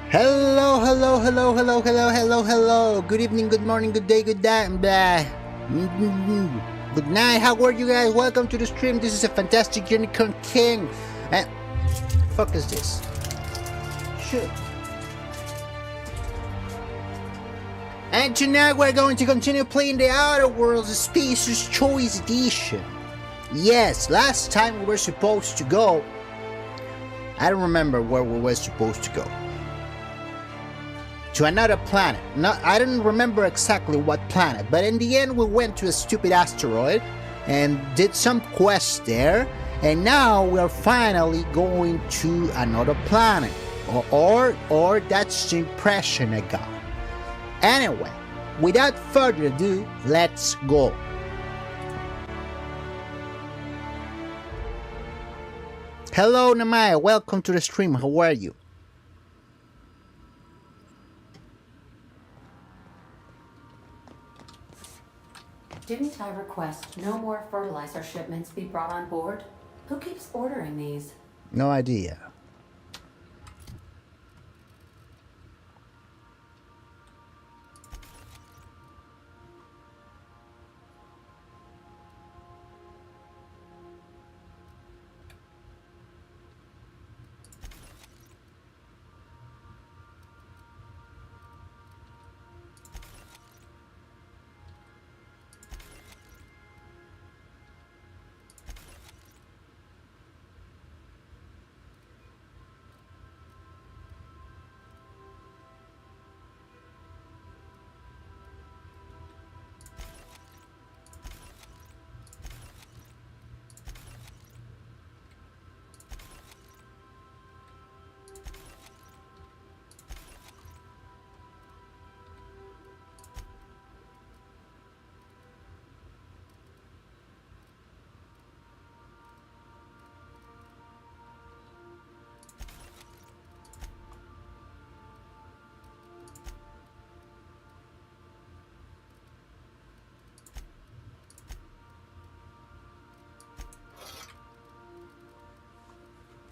Hello, hello, hello, hello, hello, hello, hello. Good evening, good morning, good day, good day, blah. Good night, how are you guys? Welcome to the stream. This is a fantastic unicorn king. And fuck is this? Shit. And tonight we're going to continue playing the Outer Worlds Species Choice Edition. Yes, last time we were supposed to go. I don't remember where we were supposed to go. To another planet. No, I don't remember exactly what planet, but in the end we went to a stupid asteroid and did some quests there, and now we are finally going to another planet. Or that's the impression I got. Anyway, without further ado, let's go. Hello Namaya, welcome to the stream. How are you? Didn't I request no more fertilizer shipments be brought on board? Who keeps ordering these? No idea.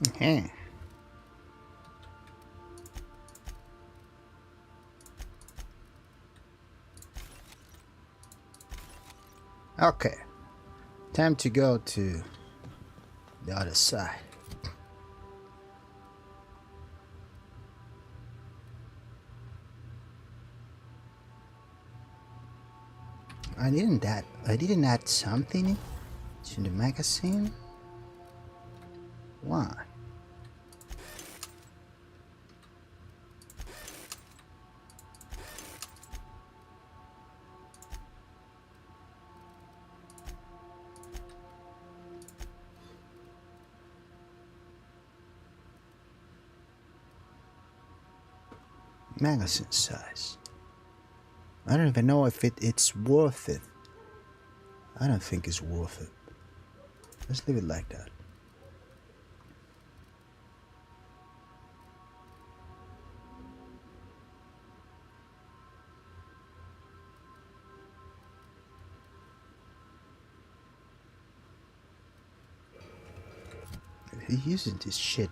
Okay. Okay. Time to go to the other side. I didn't add something to the magazine? Why? Magazine size. I don't even know if it's worth it. I don't think it's worth it. Let's leave it like that. He's using this shit.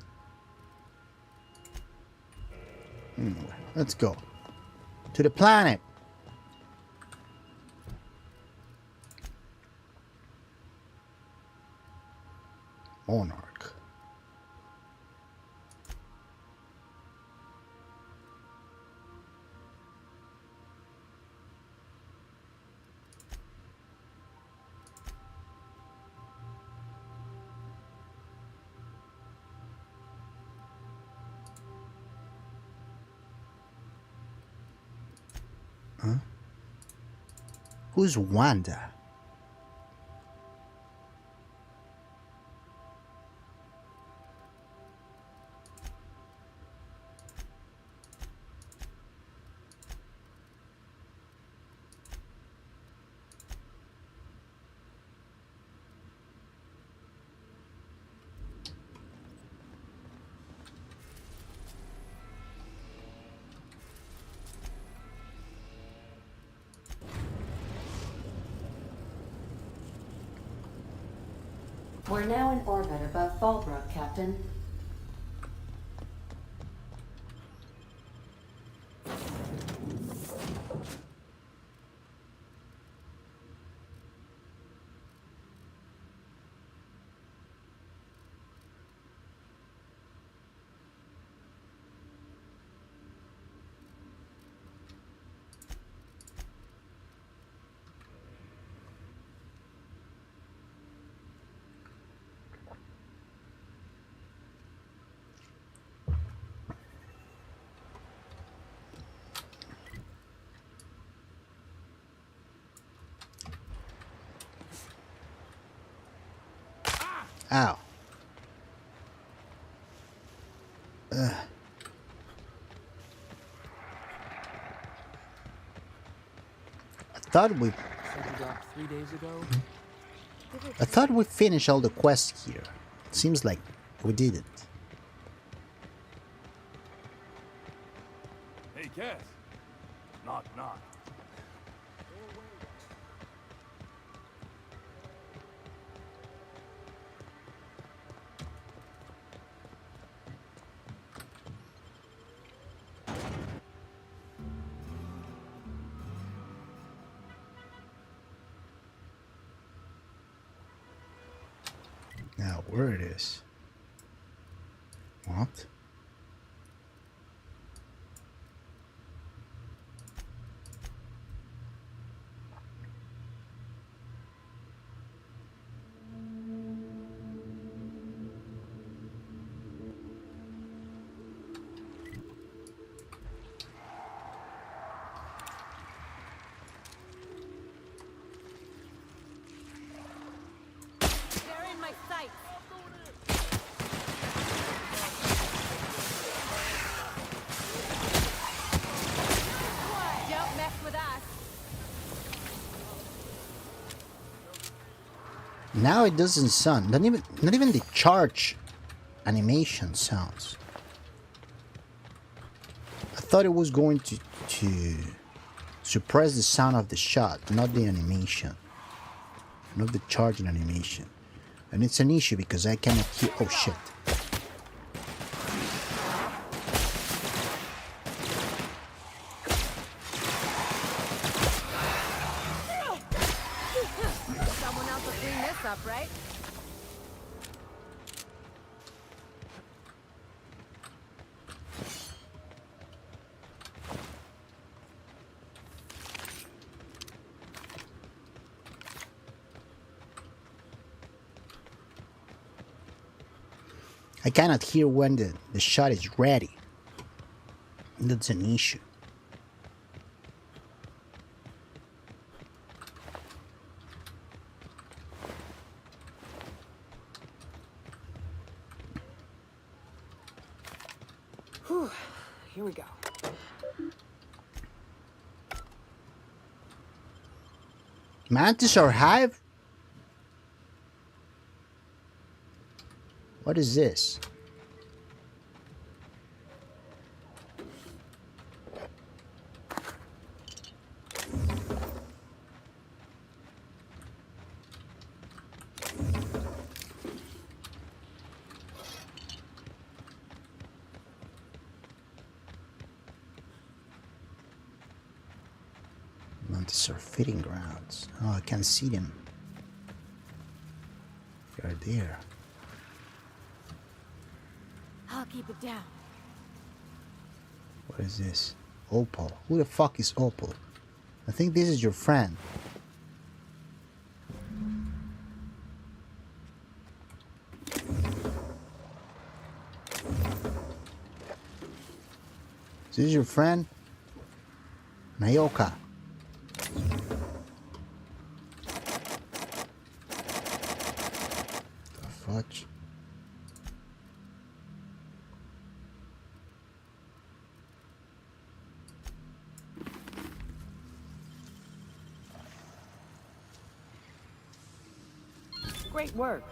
Anyway, let's go to the planet. Monarch. Huh? Who's Wanda? We're now in orbit above Fallbrook, Captain. Ow. I thought we finished all the quests here. Seems like we didn't. Hey, Cass. Knock, knock. Now, where it is? What? They're in my sight. Don't mess with us. Now it doesn't sound. Not even the charge animation sounds. I thought it was going to suppress the sound of the shot, not the animation, not the charging animation. And it's an issue because I cannot hear. Oh shit. Someone else will clean this up, right? I cannot hear when the shot is ready. That's an issue. Whew. Here we go. Mantis or Hive? What is this? Mantis are feeding grounds. Oh, I can see them. They're there. I'll keep it down. What is this? Opal. Who the fuck is Opal? I think this is your friend. Is this your friend? Nayoka. The fudge. Great work.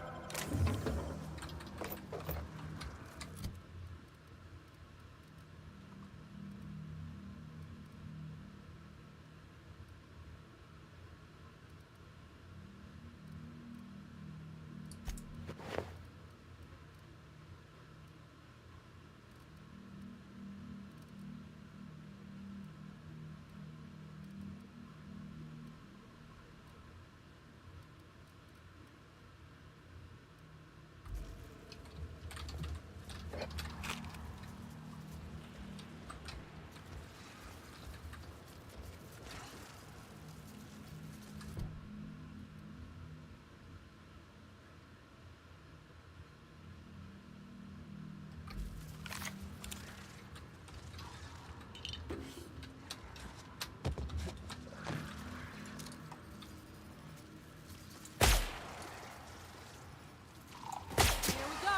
Here we go.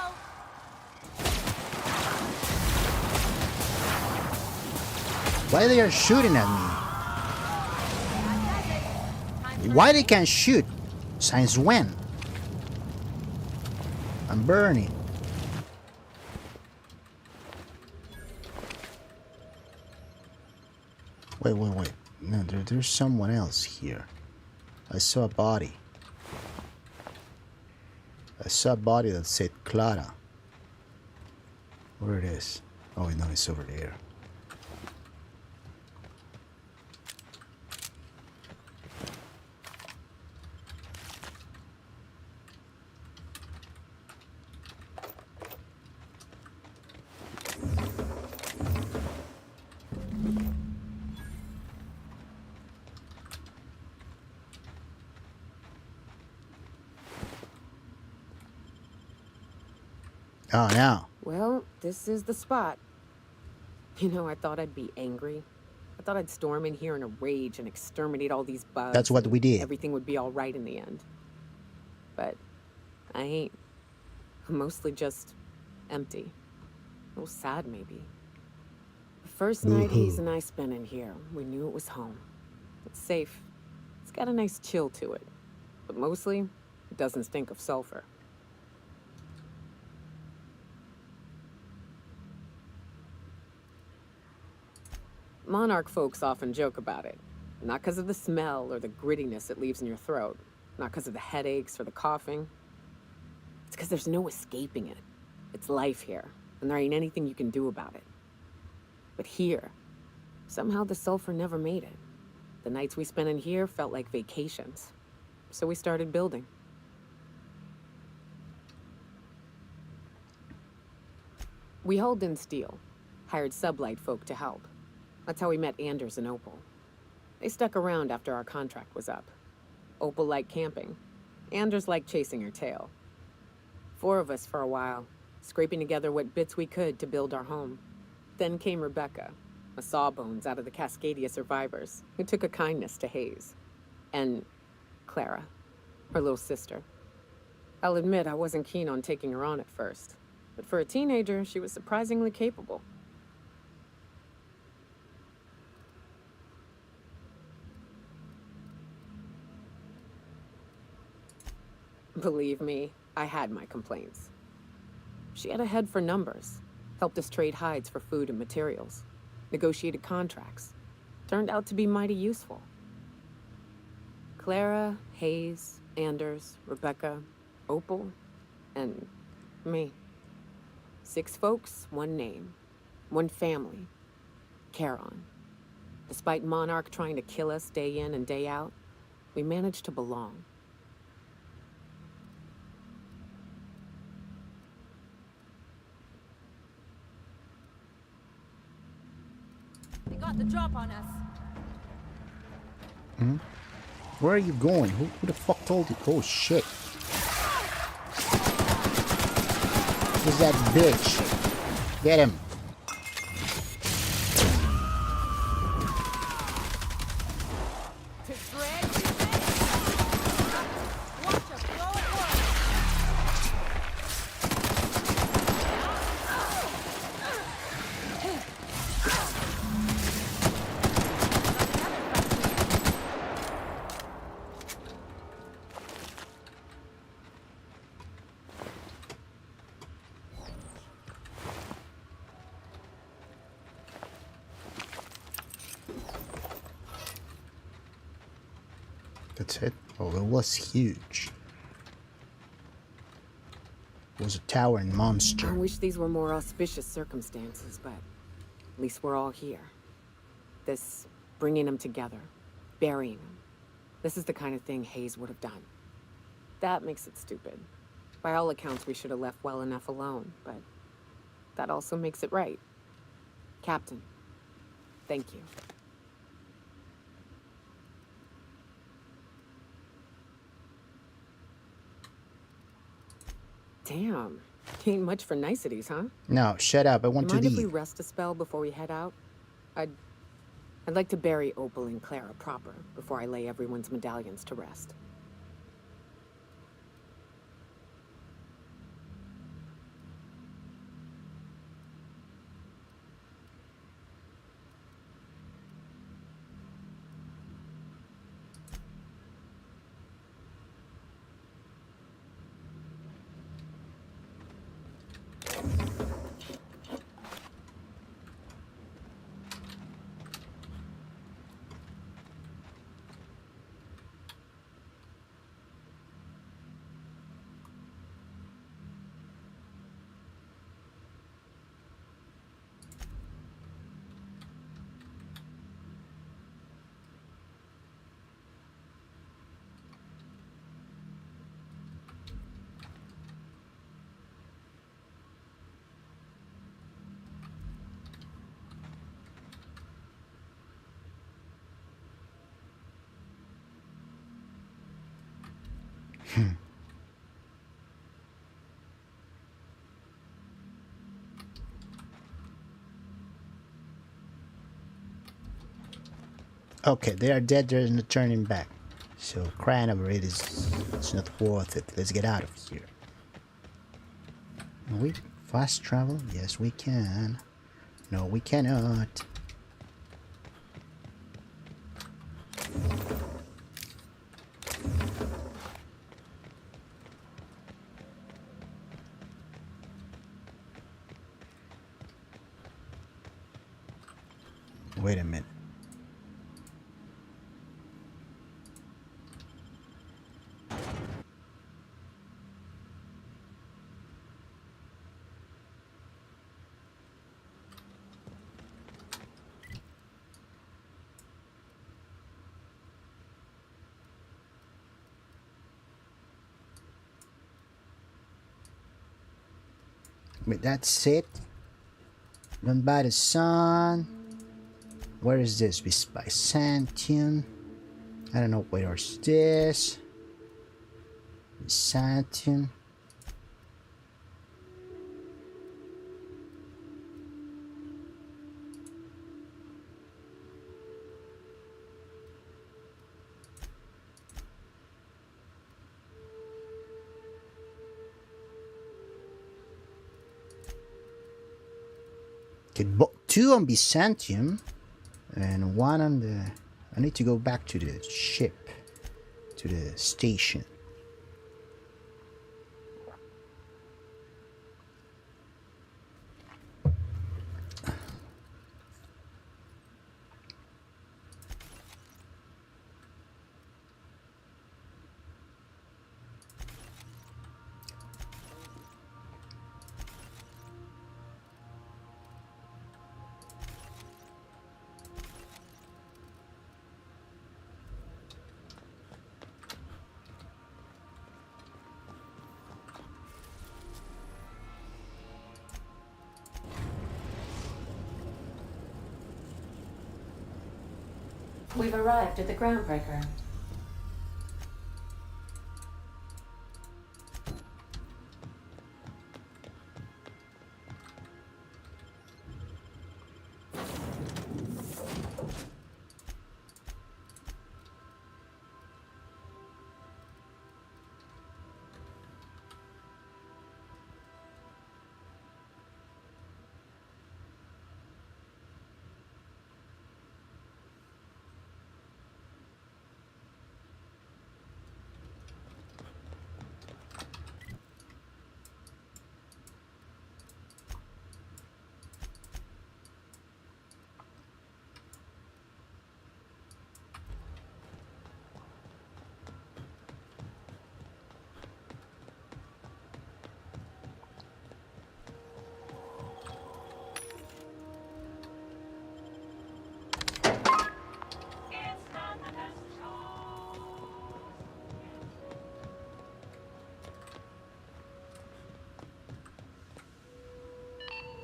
Why they are shooting at me? Why they can't shoot? Since when? I'm burning. Wait. No, there's someone else here. I saw a body. I saw a body that said Clara. Where it is? Oh, no, it's over there. Oh no. Well, this is the spot. You know, I thought I'd be angry. I thought I'd storm in here in a rage and exterminate all these bugs. That's what we did. Everything would be all right in the end. But I ain't. I'm mostly just empty. A little sad, maybe. The first night Hayes and I spent in here, we knew it was home. It's safe. It's got a nice chill to it. But mostly, it doesn't stink of sulfur. Monarch folks often joke about it. Not because of the smell or the grittiness it leaves in your throat. Not because of the headaches or the coughing. It's because there's no escaping it. It's life here, and there ain't anything you can do about it. But here, somehow the sulfur never made it. The nights we spent in here felt like vacations. So we started building. We hauled in steel, hired sublight folk to help. That's how we met Anders and Opal. They stuck around after our contract was up. Opal liked camping. Anders liked chasing her tail. 4 of us for a while, scraping together what bits we could to build our home. Then came Rebecca, a sawbones out of the Cascadia survivors, who took a kindness to Hayes. And Clara, her little sister. I'll admit I wasn't keen on taking her on at first, but for a teenager, she was surprisingly capable. Believe me, I had my complaints. She had a head for numbers, helped us trade hides for food and materials, negotiated contracts, turned out to be mighty useful. Clara, Hayes, Anders, Rebecca, Opal, and me. 6 folks, 1 name, 1 family, Charon. Despite Monarch trying to kill us day in and day out, we managed to belong. They got the drop on us. Where are you going? Who the fuck told you? Oh shit. Who's that bitch? Get him. To drag you back. Watch us go at work. That's it. Oh, it was huge. It was a towering monster. I wish these were more auspicious circumstances, but at least we're all here. This bringing them together, burying them. This is the kind of thing Hayes would have done. That makes it stupid. By all accounts, we should have left well enough alone, but that also makes it right. Captain, thank you. Damn, ain't much for niceties, huh? No, shut up. I want to Mind if we leave. rest a spell before we head out? I'd like to bury Opal and Clara proper before I lay everyone's medallions to rest. Okay, they are dead. There's no turning back. So crying over it is, it's not worth it. Let's get out of here. Can we fast travel? Yes, we can. No, we cannot. Wait a minute. Wait, that's it. Run by the sun. Where is this? Byzantium. I don't know where's this. Byzantium. Okay, 2 on Byzantium and 1 on the... I need to go back to the ship, to the station. We've arrived at the groundbreaker.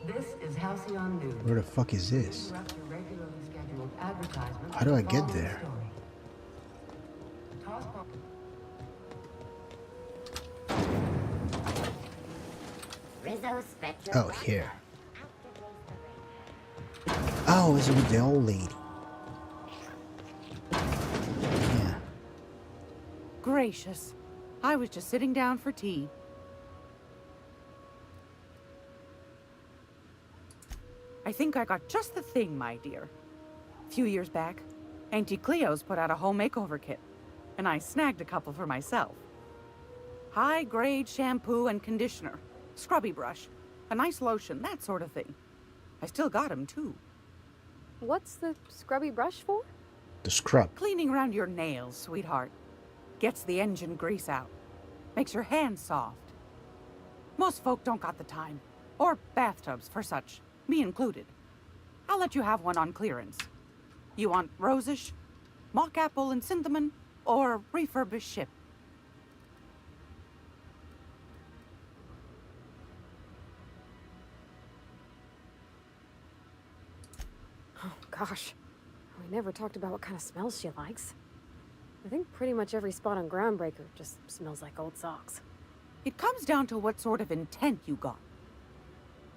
This is Halcyon News. Where the fuck is this? How do I get there? Oh, here. Oh, it's with the old lady. Yeah. Gracious. I was just sitting down for tea. I think I got just the thing, my dear. A few years back, Auntie Cleo's put out a home makeover kit, and I snagged a couple for myself. High-grade shampoo and conditioner, scrubby brush, a nice lotion, that sort of thing. I still got 'em, too. What's the scrubby brush for? The scrub. Cleaning around your nails, sweetheart. Gets the engine grease out. Makes your hands soft. Most folk don't got the time. Or bathtubs for such. Me included. I'll let you have one on clearance. You want rosish, mock apple and cinnamon, or refurbished ship? Oh, gosh. We never talked about what kind of smells she likes. I think pretty much every spot on Groundbreaker just smells like old socks. It comes down to what sort of intent you got.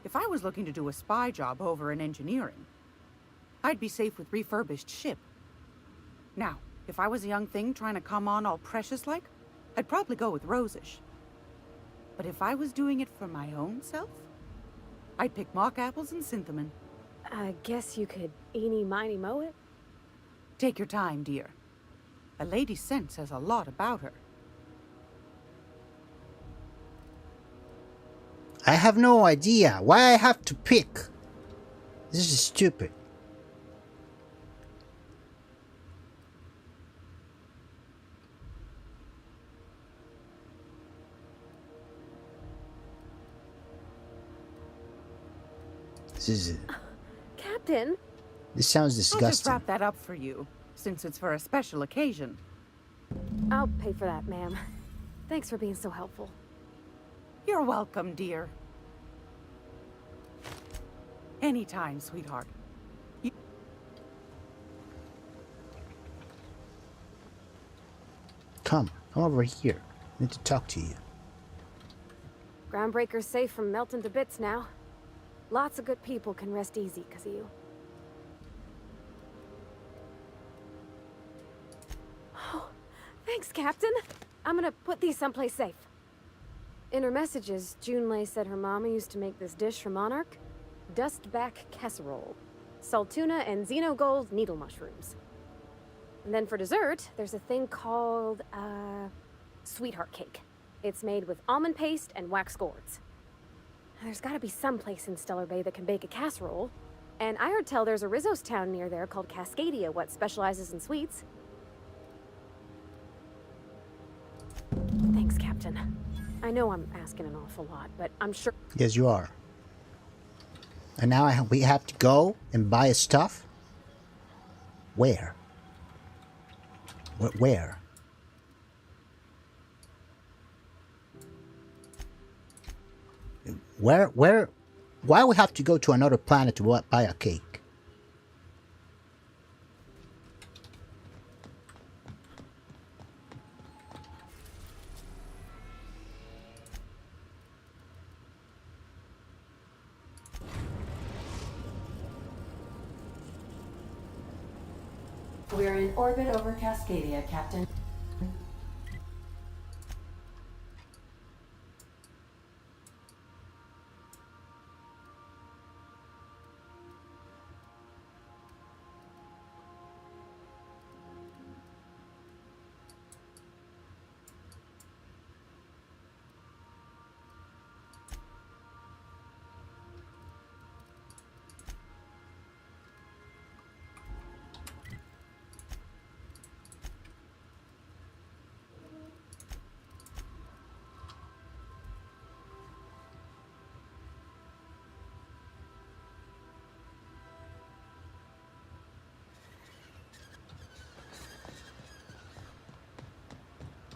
If I was looking to do a spy job over in engineering, I'd be safe with refurbished ship. Now, if I was a young thing trying to come on all precious-like, I'd probably go with rosish. But if I was doing it for my own self, I'd pick mock apples and cinnamon. I guess you could eeny miny moe it. Take your time, dear. A lady's scent says a lot about her. I have no idea why I have to pick. This is stupid. This is. Captain? This sounds I'll just disgusting. wrap that up for you, since it's for a special occasion. I'll pay for that, ma'am. Thanks for being so helpful. You're welcome, dear. Anytime, sweetheart. Come over here. I need to talk to you. Groundbreaker's safe from melting to bits now. Lots of good people can rest easy because of you. Oh, thanks, Captain. I'm gonna put these someplace safe. In her messages, Junlei said her mama used to make this dish for Monarch. Dustback casserole. Salt tuna and xenogold needle mushrooms. And then for dessert, there's a thing called, sweetheart cake. It's made with almond paste and wax gourds. There's gotta be some place in Stellar Bay that can bake a casserole. And I heard tell there's a Rizzo's town near there called Cascadia, what specializes in sweets. Thanks, Captain. I know I'm asking an awful lot, but I'm sure... Yes, you are. And now we have to go and buy stuff? Where? Where? Where? Why we have to go to another planet to buy a cake? We're in orbit over Cascadia, Captain.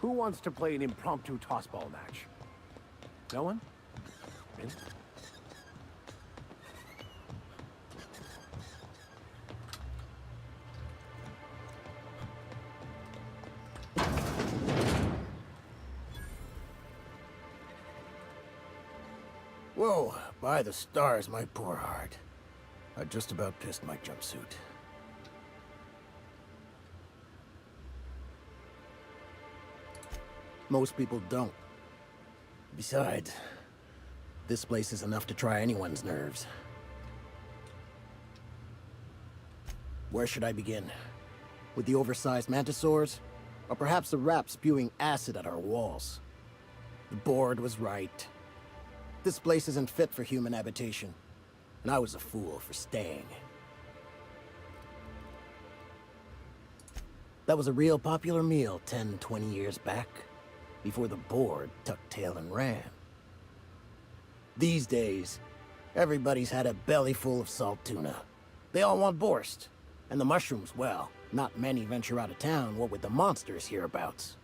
Who wants to play an impromptu tossball match? No one? Really? Whoa, by the stars, my poor heart. I just about pissed my jumpsuit. Most people don't. Besides, this place is enough to try anyone's nerves. Where should I begin? With the oversized mantisaurs? Or perhaps the rats spewing acid at our walls? The board was right. This place isn't fit for human habitation, and I was a fool for staying. That was a real popular meal 10, 20 years back, before the board tucked tail and ran. These days, everybody's had a belly full of salt tuna. They all want borscht, and the mushrooms, well, not many venture out of town, what with the monsters hereabouts.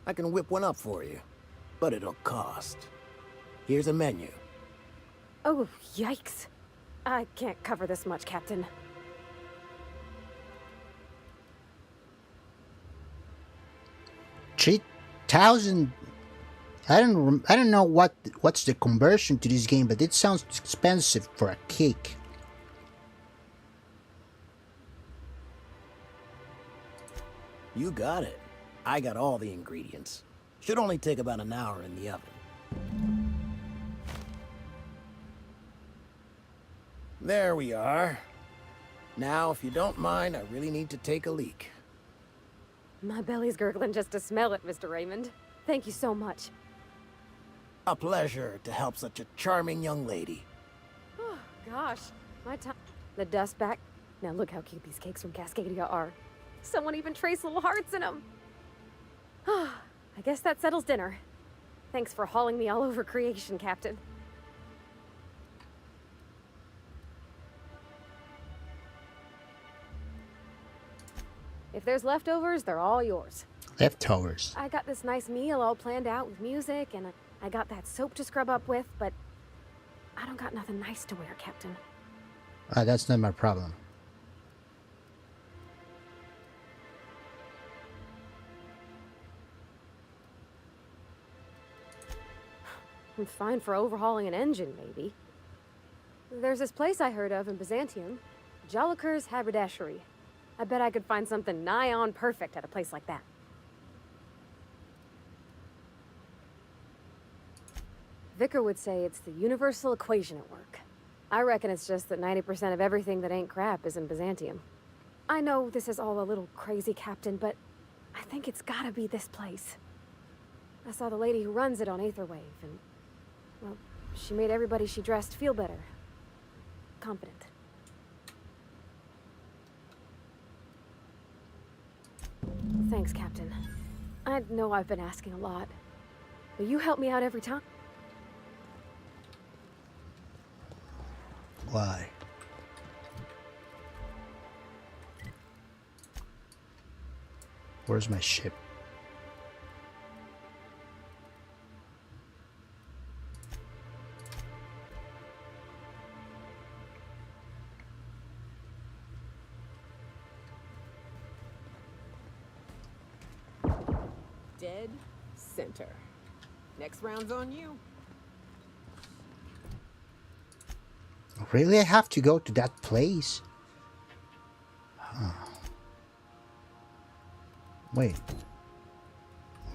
I can whip one up for you, but it'll cost. Here's a menu. Oh, yikes. I can't cover this much, Captain. $3,000. I don't know what's the conversion to this game, but it sounds expensive for a cake. You got it. I got all the ingredients. Should only take about an hour in the oven. There we are. Now, if you don't mind, I really need to take a leak. My belly's gurgling just to smell it, Mr. Raymond. Thank you so much. A pleasure to help such a charming young lady. Oh, gosh. My time. The dust back. Now look how cute these cakes from Cascadia are. Someone even traced little hearts in them. I guess that settles dinner. Thanks for hauling me all over creation, Captain. If there's leftovers, they're all yours. Leftovers. I got this nice meal all planned out with music, and I got that soap to scrub up with, but I don't got nothing nice to wear, Captain. That's not my problem. I'm fine for overhauling an engine, maybe. There's this place I heard of in Byzantium, Joliker's Haberdashery. I bet I could find something nigh on perfect at a place like that. Vicar would say it's the universal equation at work. I reckon it's just that 90% of everything that ain't crap is in Byzantium. I know this is all a little crazy, Captain, but I think it's gotta be this place. I saw the lady who runs it on Aetherwave, and, well, she made everybody she dressed feel better. Confident. Thanks, Captain. I know I've been asking a lot, but you help me out every time. Why? Where's my ship? Dead center. Next round's on you. Really? I have to go to that place? Huh. Wait.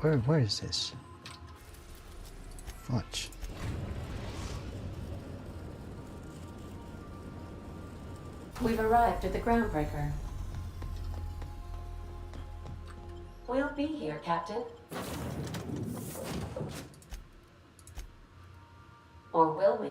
Where is this? Fudge. We've arrived at the groundbreaker. We'll be here, Captain. Or will we?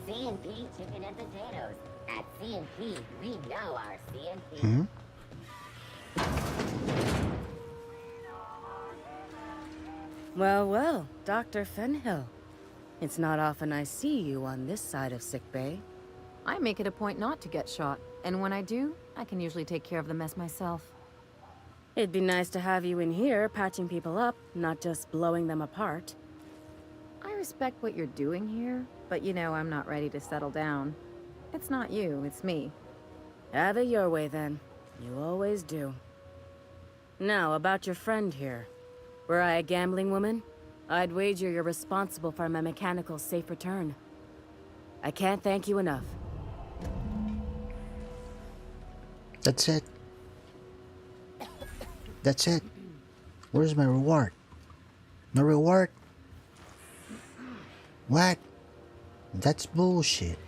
C&P chicken and potatoes. At C&P, we know our C&P. Well, well, Dr. Fenhill. It's not often I see you on this side of sickbay. I make it a point not to get shot, and when I do, I can usually take care of the mess myself. It'd be nice to have you in here patching people up, not just blowing them apart. I respect what you're doing here, but you know I'm not ready to settle down. It's not you, it's me. Have it your way then. You always do. Now, about your friend here. Were I a gambling woman, I'd wager you're responsible for my mechanical safe return. I can't thank you enough. That's it. That's it. Where's my reward? No reward? What? That's bullshit.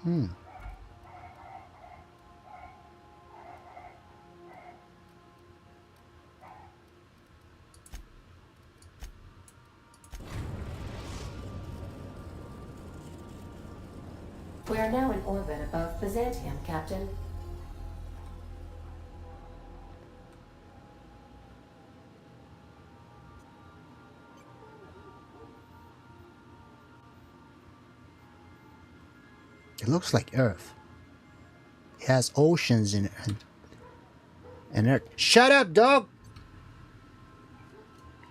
We are now in orbit above Byzantium, Captain. It looks like Earth. It has oceans in it and Earth. Shut up, dog!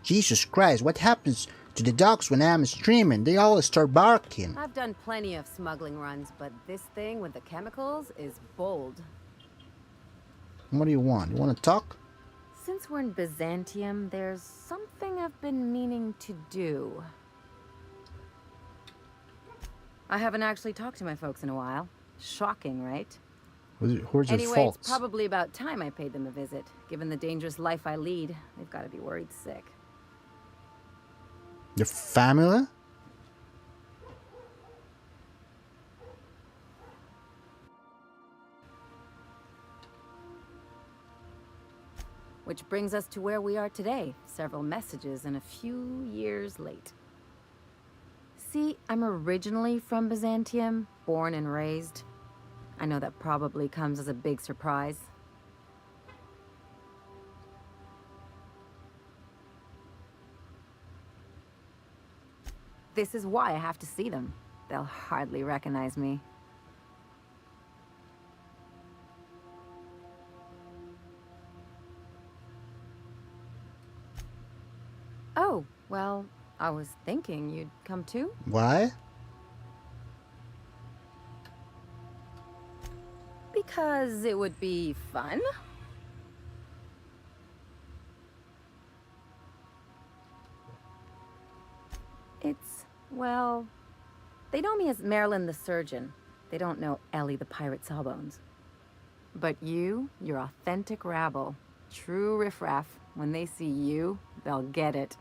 Jesus Christ, what happens to the dogs when I'm streaming? They always start barking. I've done plenty of smuggling runs, but this thing with the chemicals is bold. What do you want? You want to talk? Since we're in Byzantium, there's something I've been meaning to do. I haven't actually talked to my folks in a while. Shocking, right? Where's your Anyway, faults? it's probably about time I paid them a visit. Given the dangerous life I lead, they've got to be worried sick. Your family? Which brings us to where we are today. Several messages and a few years late. See, I'm originally from Byzantium, born and raised. I know that probably comes as a big surprise. This is why I have to see them. They'll hardly recognize me. Oh, well, I was thinking you'd come too? Why? Because it would be fun. It's, well, they know me as Marilyn the Surgeon. They don't know Ellie the Pirate Sawbones. But you're authentic rabble. True riffraff. When they see you, they'll get it.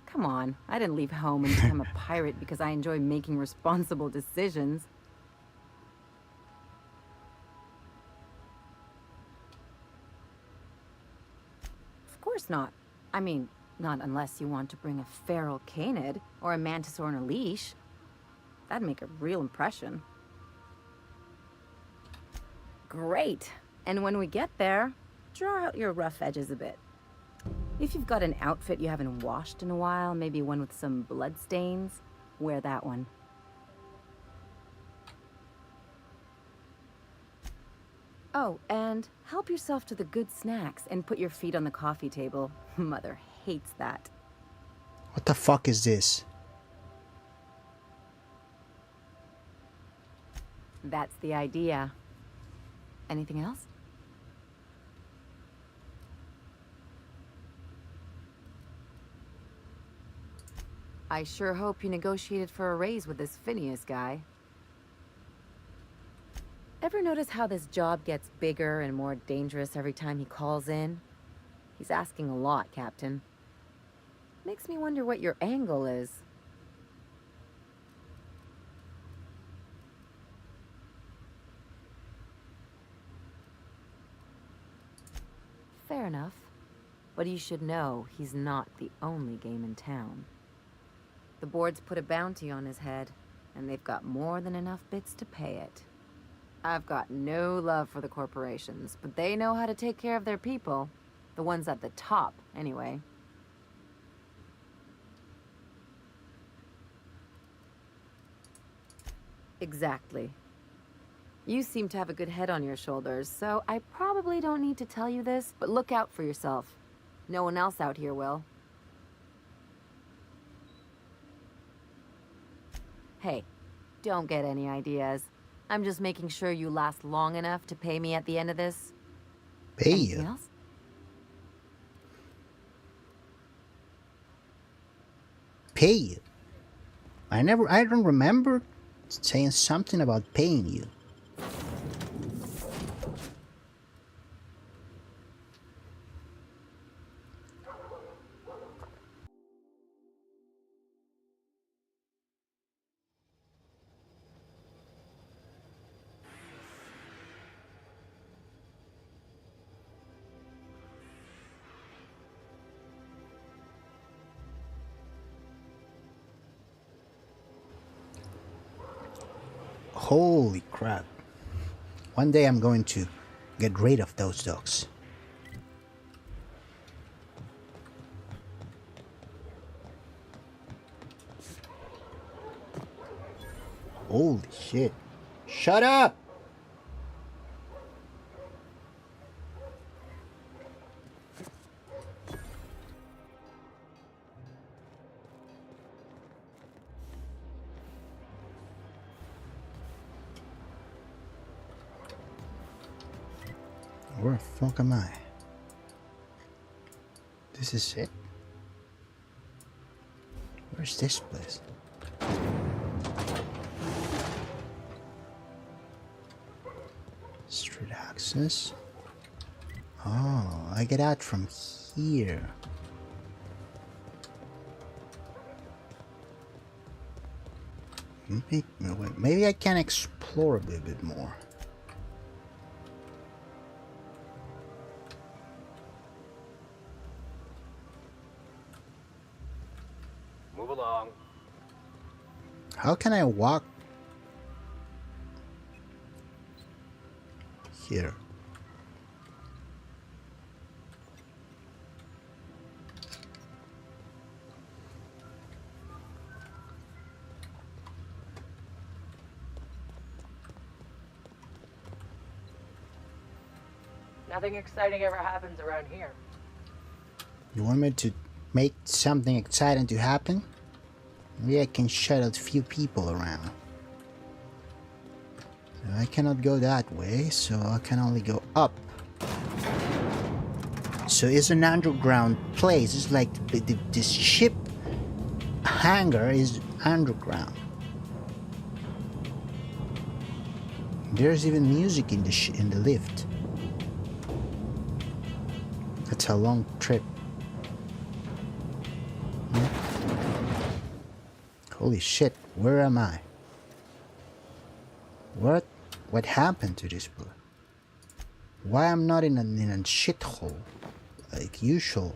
Come on, I didn't leave home and become a pirate because I enjoy making responsible decisions. Of course not. I mean, not unless you want to bring a feral canid or a mantis on a leash. That'd make a real impression. Great. And when we get there, draw out your rough edges a bit. If you've got an outfit you haven't washed in a while, maybe one with some blood stains, wear that one. Oh, and help yourself to the good snacks and put your feet on the coffee table. Mother hates that. What the fuck is this? That's the idea. Anything else? I sure hope you negotiated for a raise with this Phineas guy. Ever notice how this job gets bigger and more dangerous every time he calls in? He's asking a lot, Captain. Makes me wonder what your angle is. Fair enough. But you should know he's not the only game in town. The board's put a bounty on his head, and they've got more than enough bits to pay it. I've got no love for the corporations, but they know how to take care of their people. The ones at the top, anyway. Exactly. You seem to have a good head on your shoulders, so I probably don't need to tell you this, but look out for yourself. No one else out here will. Hey, don't get any ideas. I'm just making sure you last long enough to pay me at the end of this. Pay Anything you? else? Pay you? I don't remember saying something about paying you. Holy crap. One day I'm going to get rid of those dogs. Holy shit. Shut up! Where the fuck am I? This is it? Where's this place? Street access. Oh, I get out from here. Maybe I can explore a little bit more. Move along. How can I walk here? Nothing exciting ever happens around here. You want me to make something exciting to happen? Maybe I can shut a few people around. I cannot go that way, so I can only go up. So it's an underground place. It's like this ship hangar is underground. There's even music in the lift. That's a long trip. Holy shit, where am I? What happened to this book? Why I'm not in a shithole like usual?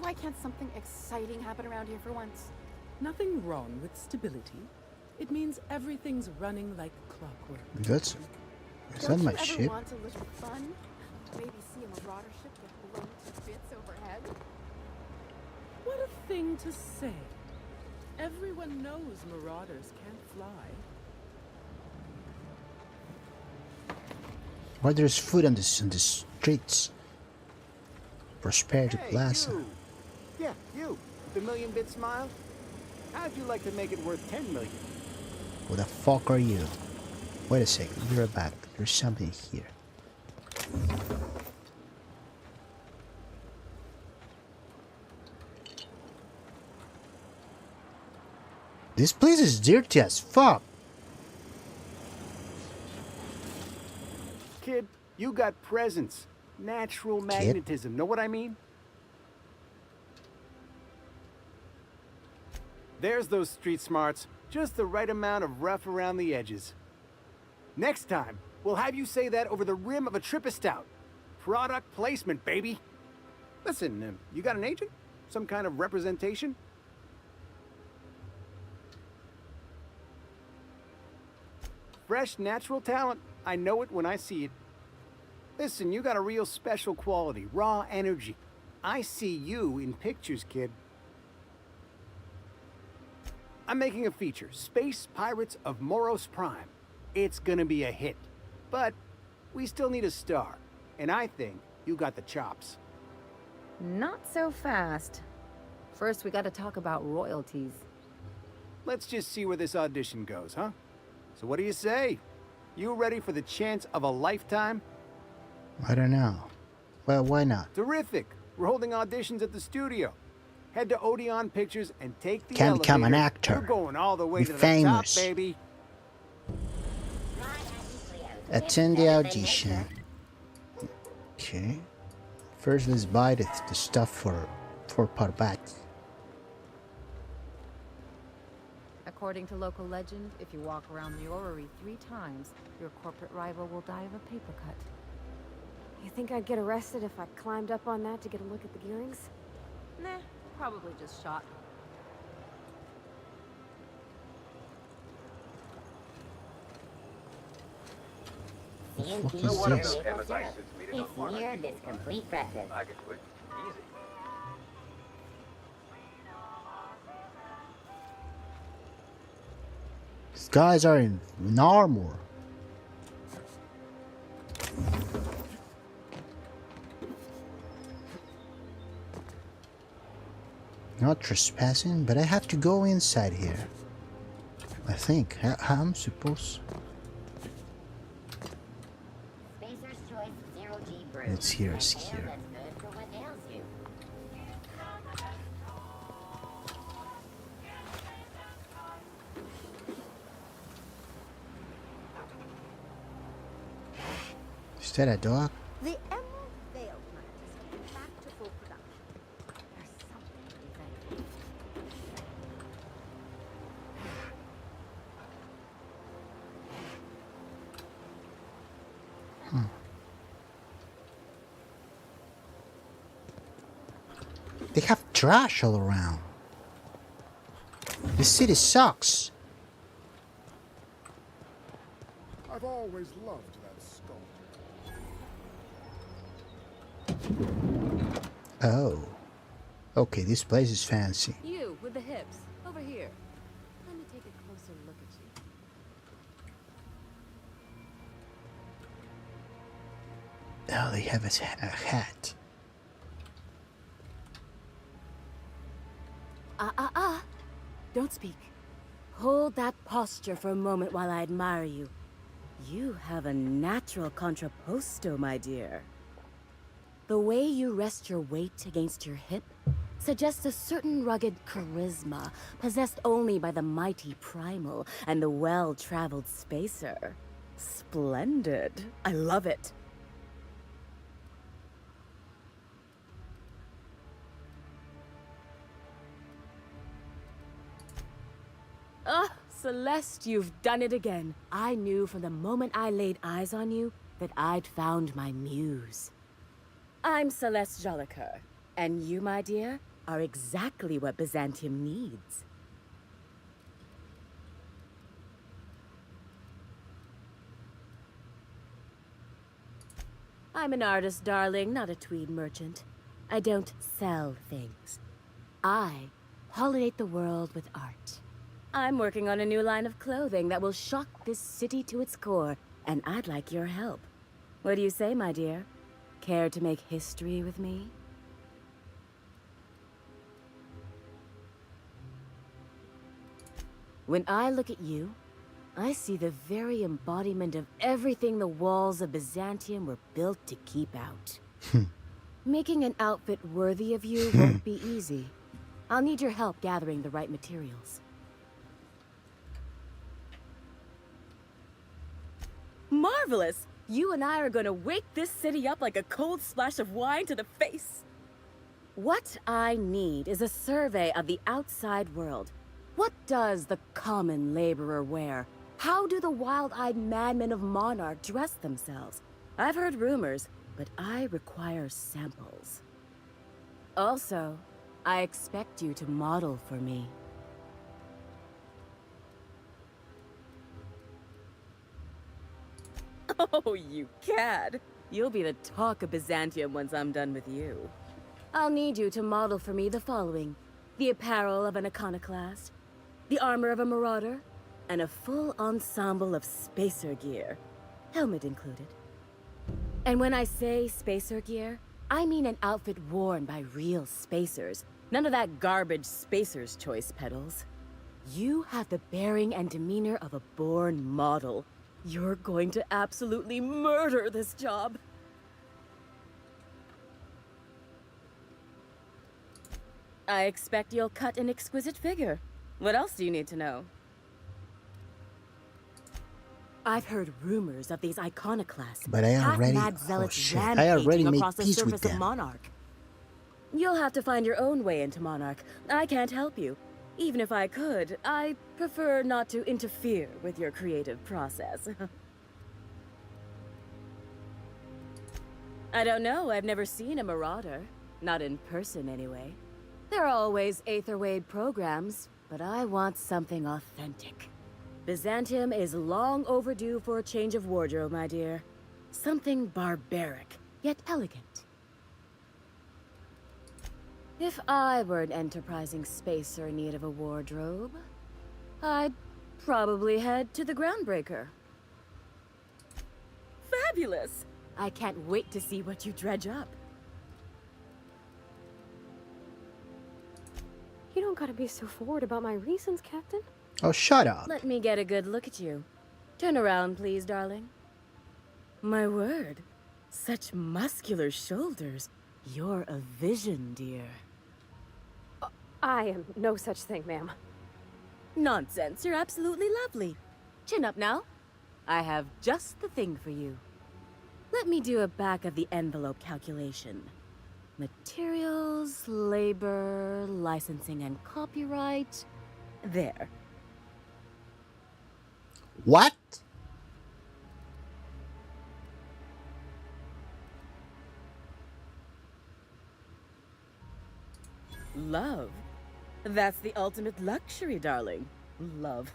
Why can't something exciting happen around here for once? Nothing wrong with stability. It means everything's running like clockwork. Is that my ship? Don't you ever want a little fun? Maybe see a marauder ship get blown to bits overhead? What a thing to say. Everyone knows marauders can't fly. Why there's food on the streets? Prosperity Plaza. You. Yeah, you. The million-bit smile. How'd you like to make it worth 10 million? Who the fuck are you? Wait a second, you're back. There's something here. This place is dirty as fuck. Kid, you got presence. Natural magnetism. Know what I mean? There's those street smarts. Just the right amount of rough around the edges. Next time, we'll have you say that over the rim of a Trippa Stout. Product placement, baby. Listen, you got an agent? Some kind of representation? Fresh, natural talent. I know it when I see it. Listen, you got a real special quality, raw energy. I see you in pictures, kid. I'm making a feature, Space Pirates of Moros Prime. It's gonna be a hit. But we still need a star. And I think you got the chops. Not so fast. First, we gotta talk about royalties. Let's just see where this audition goes, huh? So what do you say? You ready for the chance of a lifetime? I don't know. Well, why not? Terrific. We're holding auditions at the studio. Head to Odeon Pictures and take the Can become an elevator. actor. You're going all the way Be to the famous. top, baby. Attend the audition. Okay. First, let's buy the stuff for Parvati. According to local legend, if you walk around the orrery 3 times, your corporate rival will die of a paper cut. You think I'd get arrested if I climbed up on that to get a look at the gearings? Nah, probably just shot. CNP What is this? It's near this complete breakfast. These guys are in armor. Not trespassing, but I have to go inside here. I think. I'm supposed. Spacer's Choice Zero G Brew. It's here, it's here. That's good for what ails you. Is that a dog? The Emerald Vale plant is getting back to full production. There's something to be thankful They have trash all around. The city sucks. I've always loved that sculpture. Oh. Okay, this place is fancy. You, with the hips. Over here. Let me take a closer look at you. Oh, they have a hat. Don't speak. Hold that posture for a moment while I admire you. You have a natural contrapposto, my dear. The way you rest your weight against your hip suggests a certain rugged charisma possessed only by the mighty primal and the well-traveled spacer. Splendid. I love it. Ah, Celeste, you've done it again. I knew from the moment I laid eyes on you that I'd found my muse. I'm Celeste Jolicoeur, and you, my dear, are exactly what Byzantium needs. I'm an artist, darling, not a tweed merchant. I don't sell things. I pollinate the world with art. I'm working on a new line of clothing that will shock this city to its core, and I'd like your help. What do you say, my dear? Care to make history with me? When I look at you, I see the very embodiment of everything the walls of Byzantium were built to keep out. Making an outfit worthy of you won't be easy. I'll need your help gathering the right materials. Marvelous! You and I are gonna wake this city up like a cold splash of wine to the face. What I need is a survey of the outside world. What does the common laborer wear? How do the wild-eyed madmen of Monarch dress themselves? I've heard rumors, but I require samples. Also, I expect you to model for me. Oh, you cad! You'll be the talk of Byzantium once I'm done with you. I'll need you to model for me the following: the apparel of an iconoclast, the armor of a marauder, and a full ensemble of spacer gear, helmet included. And when I say spacer gear, I mean an outfit worn by real spacers, None of that garbage spacer's choice pedals. You have the bearing and demeanor of a born model. You're going to absolutely murder this job. I expect you'll cut an exquisite figure. What else do you need to know? I've heard rumors of these iconoclasts. But I already, half-mad zealots shit, I already rampaging made across the peace with surface of them. Monarch. You'll have to find your own way into Monarch. I can't help you. Even if I could, I prefer not to interfere with your creative process. I don't know, I've never seen a marauder. Not in person, anyway. There are always Aetherwade programs, but I want something authentic. Byzantium is long overdue for a change of wardrobe, my dear. Something barbaric, yet elegant. If I were an enterprising spacer in need of a wardrobe, I'd probably head to the Groundbreaker. Fabulous! I can't wait to see what you dredge up. You don't gotta be so forward about my reasons, Captain. Oh, shut up. Let me get a good look at you. Turn around, please, darling. My word. Such muscular shoulders. You're a vision, dear. I am no such thing, ma'am. Nonsense. You're absolutely lovely. Chin up now. I have just the thing for you. Let me do a back-of-the-envelope calculation. Materials, labor, licensing and copyright. There. What? Love. That's the ultimate luxury, darling. Love.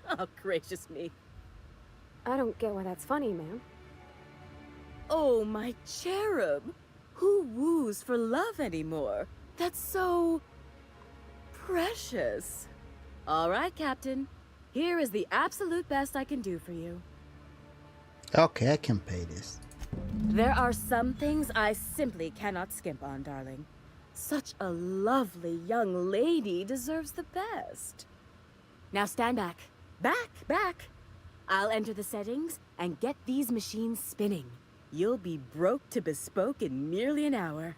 Oh, gracious me. I don't get why that's funny, ma'am. Oh, my cherub. Who woos for love anymore? That's so... precious. All right, Captain. Here is the absolute best I can do for you. Okay, I can pay this. There are some things I simply cannot skimp on, darling. Such a lovely young lady deserves the best. Now stand back. Back! I'll enter the settings and get these machines spinning. You'll be broke to bespoke in merely an hour.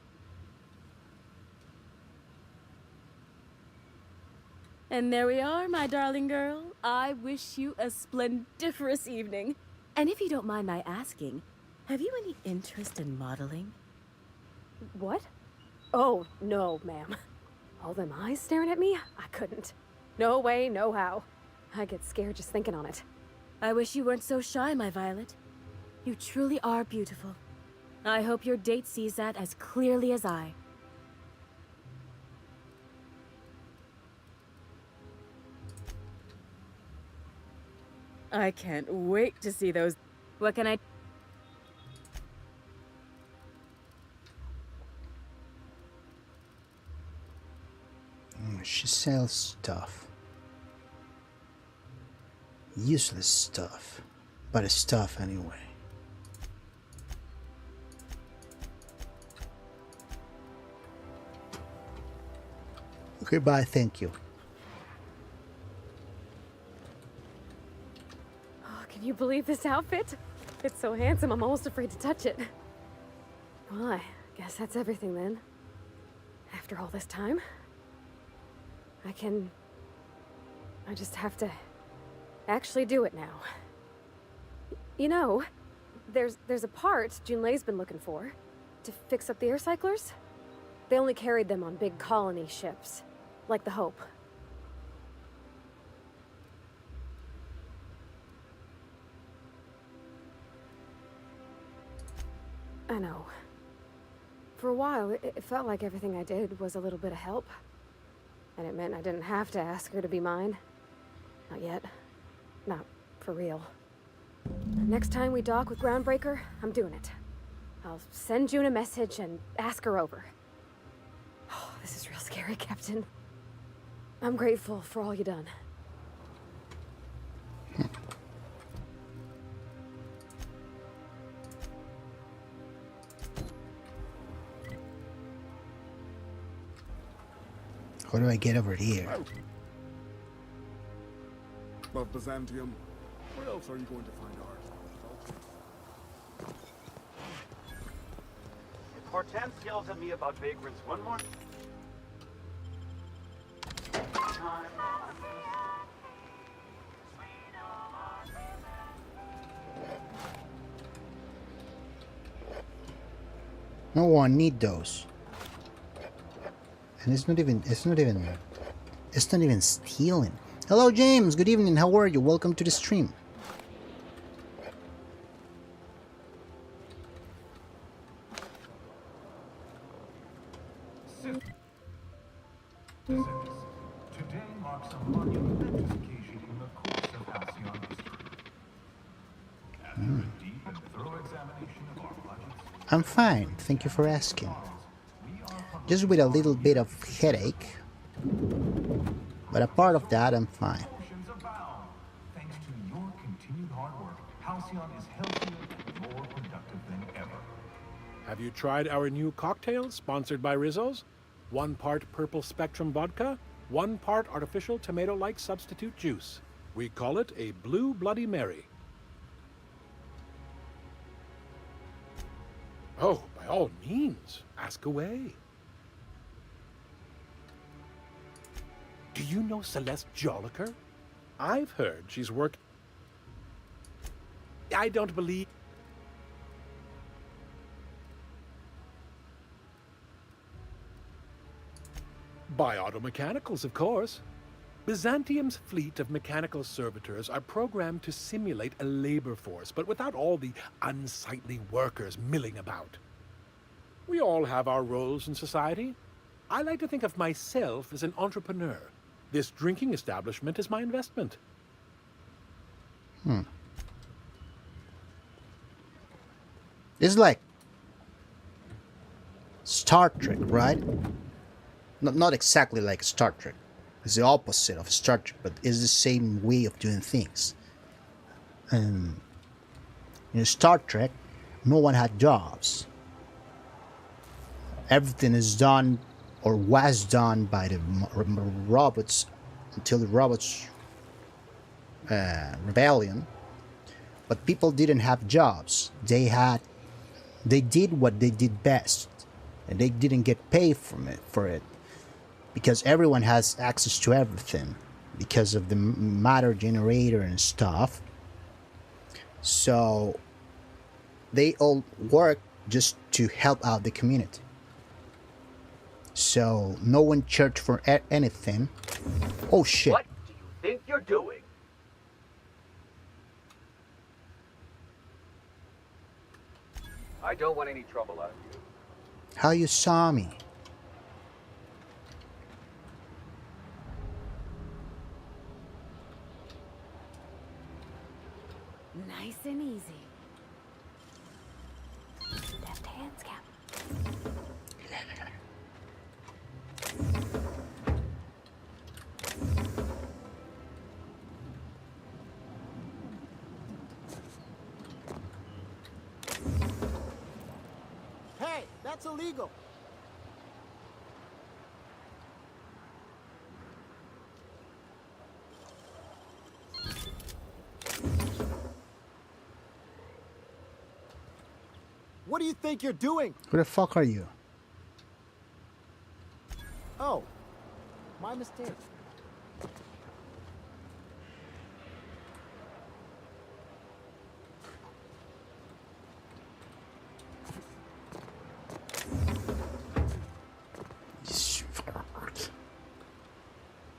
And there we are, my darling girl. I wish you a splendiferous evening. And if you don't mind my asking, have you any interest in modeling? What? Oh, no, ma'am. All them eyes staring at me? I couldn't. No way, no how. I get scared just thinking on it. I wish you weren't so shy, my Violet. You truly are beautiful. I hope your date sees that as clearly as I. I can't wait to see those. What can I... She sells stuff. Useless stuff. But it's stuff anyway. Okay, bye, thank you. Oh, can you believe this outfit? It's so handsome, I'm almost afraid to touch it. Well, I guess that's everything then. After all this time, I just have to actually do it now. You know, there's a part Junlei's been looking for to fix up the air cyclers. They only carried them on big colony ships, like the Hope. I know. For a while, it felt like everything I did was a little bit of help. And it meant I didn't have to ask her to be mine. Not yet. Not for real. Next time we dock with Groundbreaker, I'm doing it. I'll send June a message and ask her over. Oh, this is real scary, Captain. I'm grateful for all you done. How do I get over here? Love Byzantium. Where else are you going to find art? If Hortense yells at me about vagrants one more time, No one need those. And it's not even stealing. Hello James, good evening, how are you? Welcome to the stream. Today marks a monumentous occasion in the course of Halcyon history. After a deep and thorough examination of our budgets, I'm fine, thank you for asking. Just with a little bit of headache. But apart of that, I'm fine. thanks to your continued hard work, Halcyon is healthier and more productive than ever. Have you tried our new cocktail sponsored by Rizzo's? 1 part Purple Spectrum vodka, 1 part artificial tomato-like substitute juice. We call it a Blue Bloody Mary. Oh, by all means, ask away. Do you know Celeste Jolliker? I've heard she's worked... I don't believe... By Auto Mechanicals, of course. Byzantium's fleet of mechanical servitors are programmed to simulate a labor force, but without all the unsightly workers milling about. We all have our roles in society. I like to think of myself as an entrepreneur. This drinking establishment is my investment. It's like Star Trek, right? Not exactly like Star Trek. It's the opposite of Star Trek, but it's the same way of doing things. In Star Trek, no one had jobs. Everything is done or was done by the robots until the robots rebellion. But people didn't have jobs. They did what they did best, and they didn't get paid for it. Because everyone has access to everything because of the matter generator and stuff. So they all work just to help out the community. So no one charged for anything. Oh shit. what do you think you're doing? I don't want any trouble out of you. How you saw me? Nice and easy. Left hands, Cap. Hey, that's illegal. What do you think you're doing? Who the fuck are you? Oh, my mistake.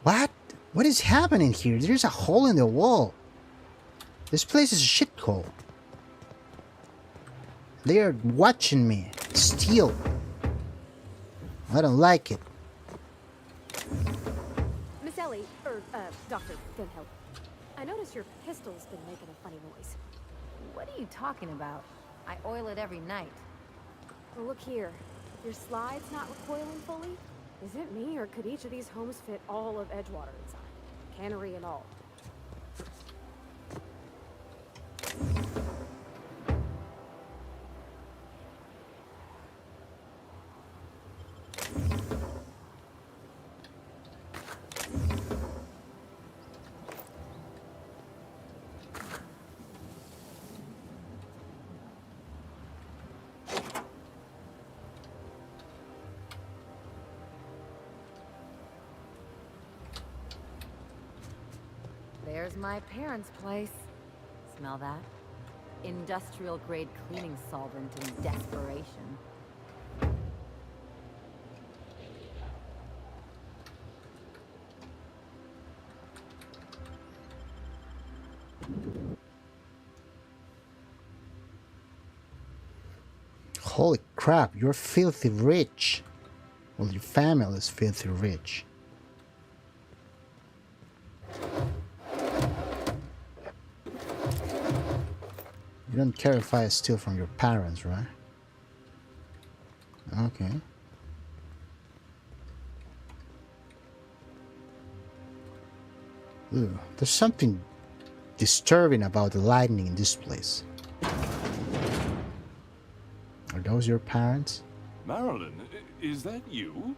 What? What is happening here? There's a hole in the wall. This place is a shithole. They are watching me steal. I don't like it. Miss Ellie, or Dr. Finhill, I noticed your pistol's been making a funny noise. What are you talking about? I oil it every night. Well, look here. Your slide's not recoiling fully? Is it me, or could each of these homes fit all of Edgewater inside? Cannery and all. There's my parents' place. Smell that? Industrial-grade cleaning solvent in desperation. Holy crap, you're filthy rich. Well, your family is filthy rich. You don't care if I steal from your parents, right? Okay. Ooh, there's something disturbing about the lighting in this place. Are those your parents? Marilyn, is that you?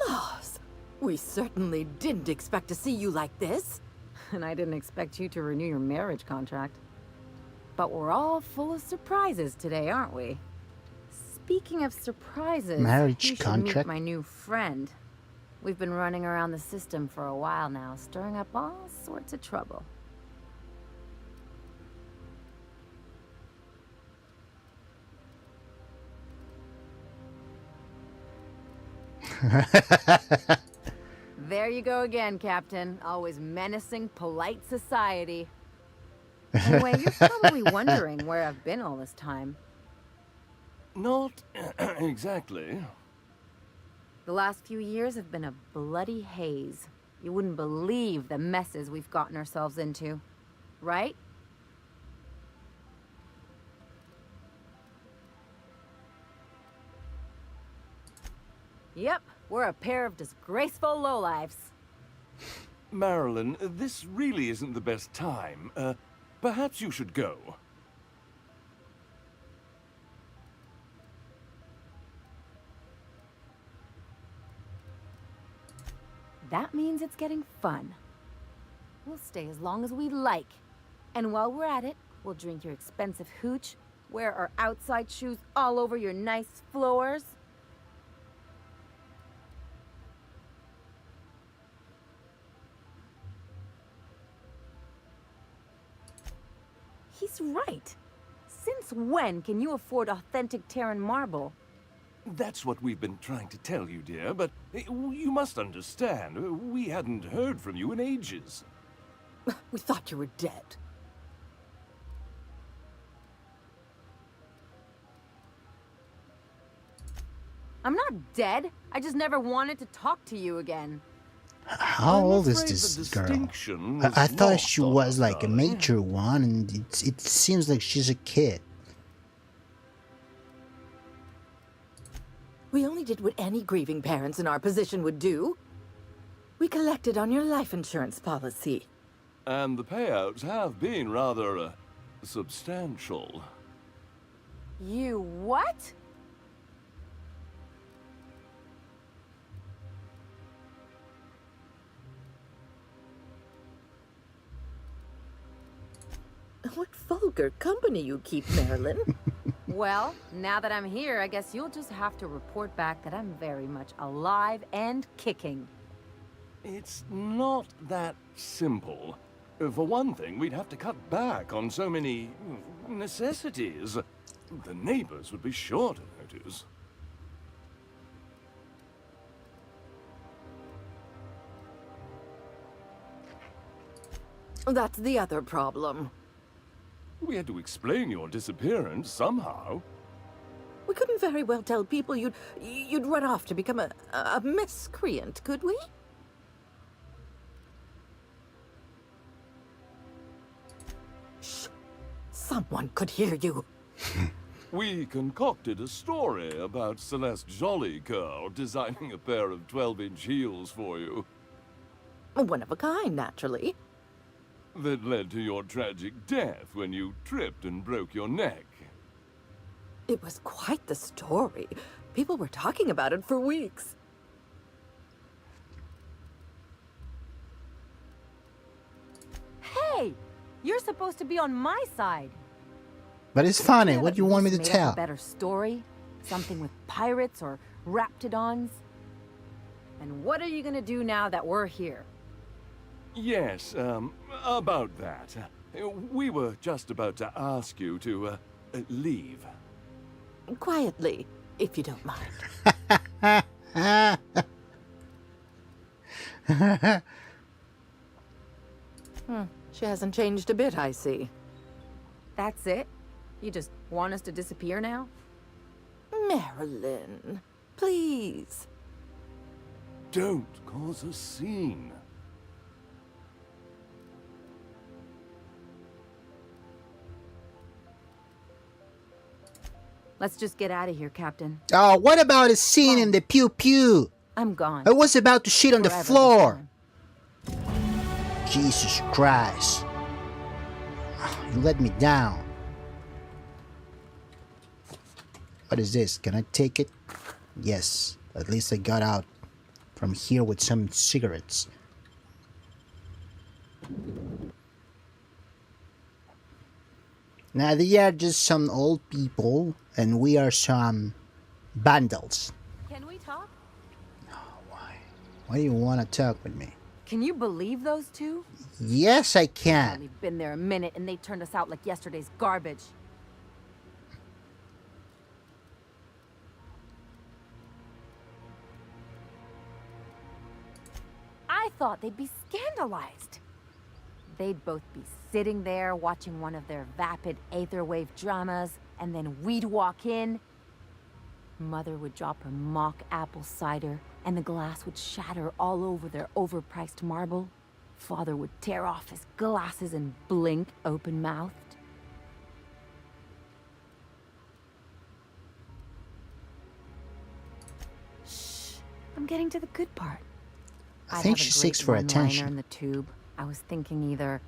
Lars, we certainly didn't expect to see you like this. And I didn't expect you to renew your marriage contract. But we're all full of surprises today, aren't we? Speaking of surprises, marriage you should contract? meet my new friend. We've been running around the system for a while now, stirring up all sorts of trouble. There you go again, Captain. Always menacing polite society. Anyway, you're probably wondering where I've been all this time. Not exactly. The last few years have been a bloody haze. You wouldn't believe the messes we've gotten ourselves into. Right? Yep, we're a pair of disgraceful lowlifes. Marilyn, this really isn't the best time. Perhaps you should go. That means it's getting fun. We'll stay as long as we like. And while we're at it, we'll drink your expensive hooch, wear our outside shoes all over your nice floors. He's right. Since when can you afford authentic Terran marble? That's what we've been trying to tell you, dear, but you must understand, we hadn't heard from you in ages. We thought you were dead. I'm not dead. I just never wanted to talk to you again. How old is this girl? I thought she was like a mature one, and it seems like she's a kid. We only did what any grieving parents in our position would do. We collected on your life insurance policy. And the payouts have been rather, substantial. You what? What vulgar company you keep, Marilyn. Well, now that I'm here, I guess you'll just have to report back that I'm very much alive and kicking. It's not that simple. For one thing, we'd have to cut back on so many necessities. The neighbors would be sure to notice. That's the other problem. We had to explain your disappearance somehow. We couldn't very well tell people you'd run off to become a miscreant, could we? Shh! Someone could hear you. We concocted a story about Celeste Jollycurl designing a pair of 12-inch heels for you. One of a kind, naturally. That led to your tragic death when you tripped and broke your neck. It was quite the story. People were talking about it for weeks. Hey! You're supposed to be on my side. But it's funny. What do you want me to Made up tell? a better story? Something with pirates or raptidons? And what are you gonna do now that we're here? Yes, about that. We were just about to ask you to, leave. Quietly, if you don't mind. She hasn't changed a bit, I see. That's it? You just want us to disappear now? Marilyn, please. Don't cause a scene. Let's just get out of here, Captain. Oh, what about a scene in the pew pew? I'm gone. I was about to shit on the Forever floor. Jesus Christ. You let me down. What is this? Can I take it? Yes. At least I got out from here with some cigarettes. Now they are just some old people and we are some vandals. Can we talk? Why do you want to talk with me? Can you believe those two? Yes, I can. We've been there a minute and they turned us out like yesterday's garbage. I thought they'd be scandalized. They'd both be sitting there watching one of their vapid aetherwave dramas, and then we'd walk in. Mother would drop her mock apple cider, and the glass would shatter all over their overpriced marble. Father would tear off his glasses and blink open-mouthed. Shh, I'm getting to the good part. I think she seeks for attention. In the tube. I was thinking either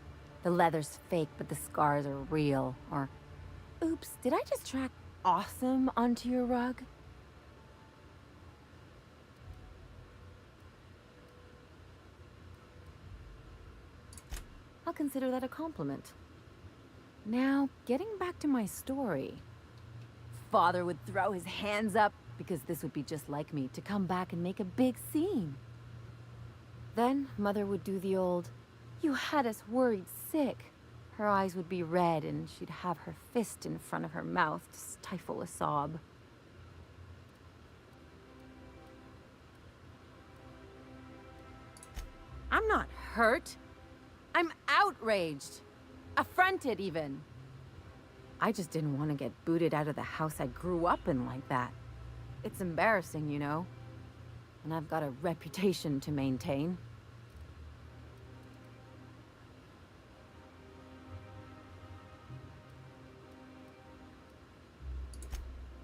the leather's fake but the scars are real, or oops, did I just track awesome onto your rug? I'll consider that a compliment. Now, getting back to my story. Father would throw his hands up, because this would be just like me, to come back and make a big scene. Then, Mother would do the old, "You had us worried sick." Her eyes would be red, and she'd have her fist in front of her mouth to stifle a sob. I'm not hurt. I'm outraged. Affronted, even. I just didn't want to get booted out of the house I grew up in like that. It's embarrassing, you know. And I've got a reputation to maintain.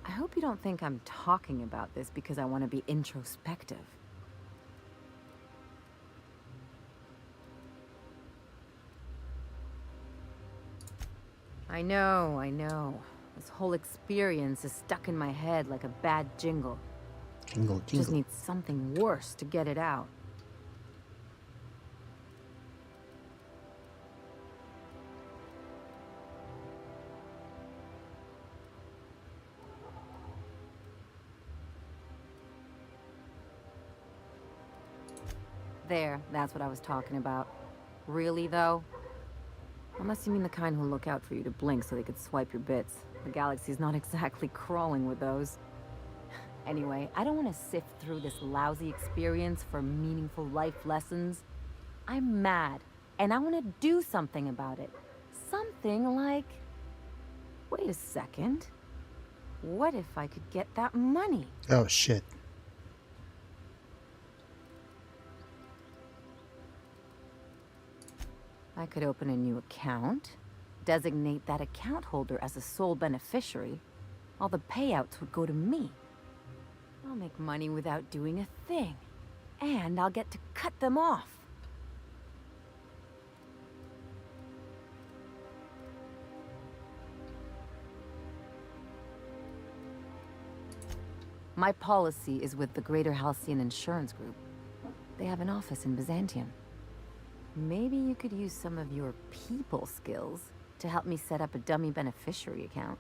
I hope you don't think I'm talking about this because I want to be introspective. I know. This whole experience is stuck in my head like a bad jingle. Jingle, jingle. Just needs something worse to get it out. There, that's what I was talking about. Really, though? Unless you mean the kind who'll look out for you to blink so they could swipe your bits. The galaxy's not exactly crawling with those. Anyway, I don't want to sift through this lousy experience for meaningful life lessons. I'm mad, and I want to do something about it. Something like... Wait a second. What if I could get that money? Oh, shit. I could open a new account, designate that account holder as a sole beneficiary. All the payouts would go to me. I'll make money without doing a thing. And I'll get to cut them off. My policy is with the Greater Halcyon Insurance Group. They have an office in Byzantium. Maybe you could use some of your people skills to help me set up a dummy beneficiary account.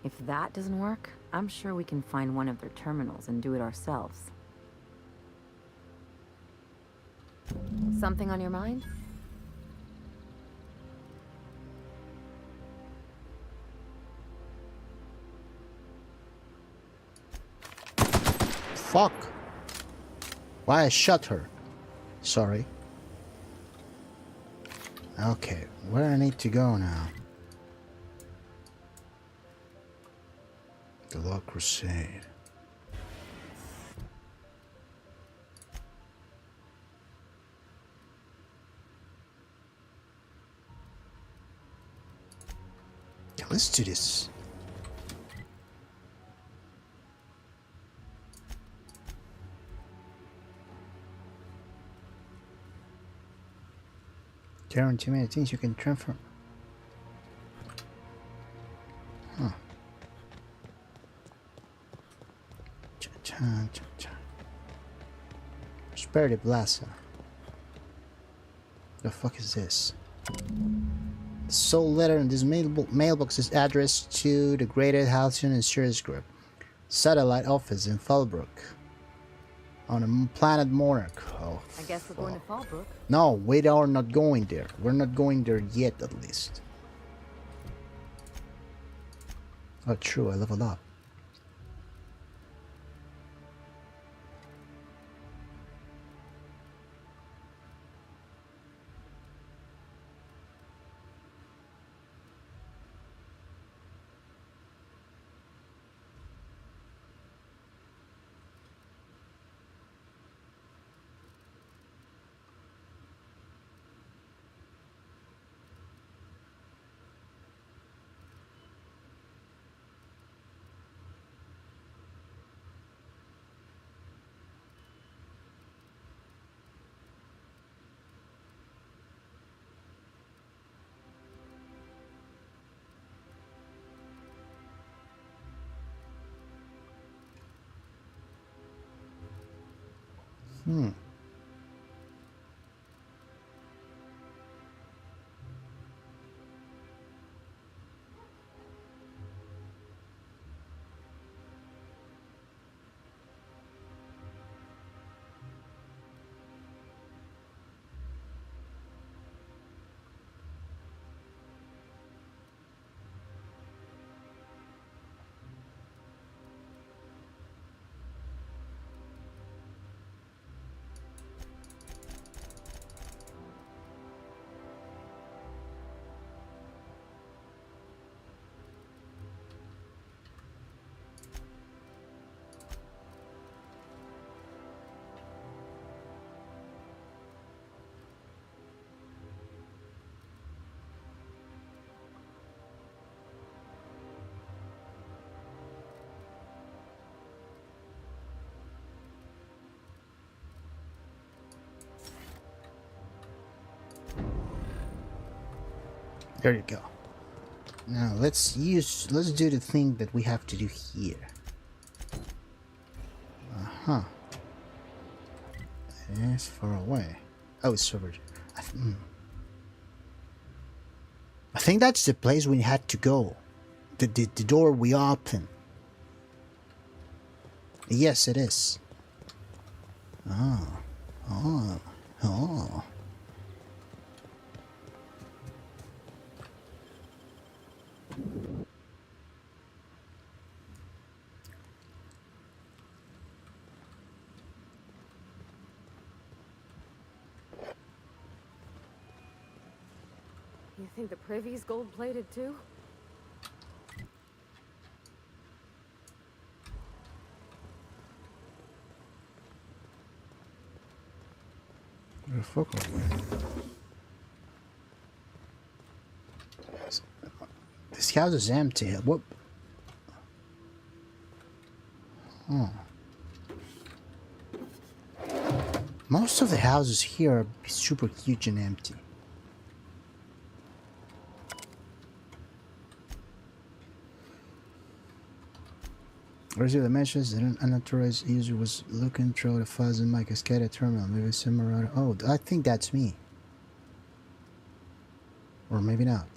If that doesn't work, I'm sure we can find one of their terminals and do it ourselves. Something on your mind? fuck? Why I shot her? Sorry. Okay, where I need to go now? The Law Crusade. Yeah, let's do this. Guarantee many things you can transfer. Huh. Cha-cha. Prosperity Plaza. The fuck is this? The sole letter in this mailbox is addressed to the Greater Halcyon Insurance Group. Satellite office in Fallbrook. On a planet Monarch. Oh, I guess we're going to Fallbrook. no, we are not going there. We're not going there yet, at least. Oh, true, I leveled up. There you go. Now let's do the thing that we have to do here. It's far away. Oh, it's over. I think that's the place we had to go. The door we opened. Yes, it is. Oh. You think the privy's gold-plated too? Where the fuck are we? This house is empty. What? Oh. Most of the houses here are super huge and empty. Earlier dimensions that an unauthorized user was looking through the files in my cascade terminal. Maybe similar. Oh, I think that's me. Or maybe not.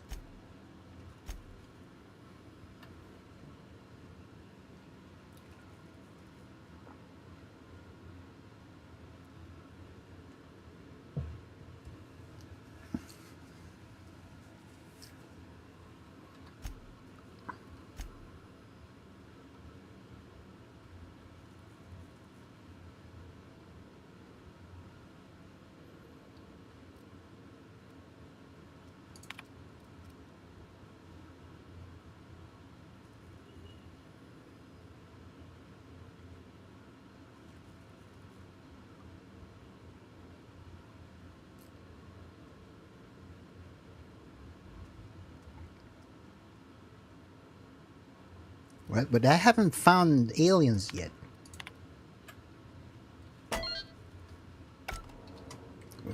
Right, but I haven't found aliens yet.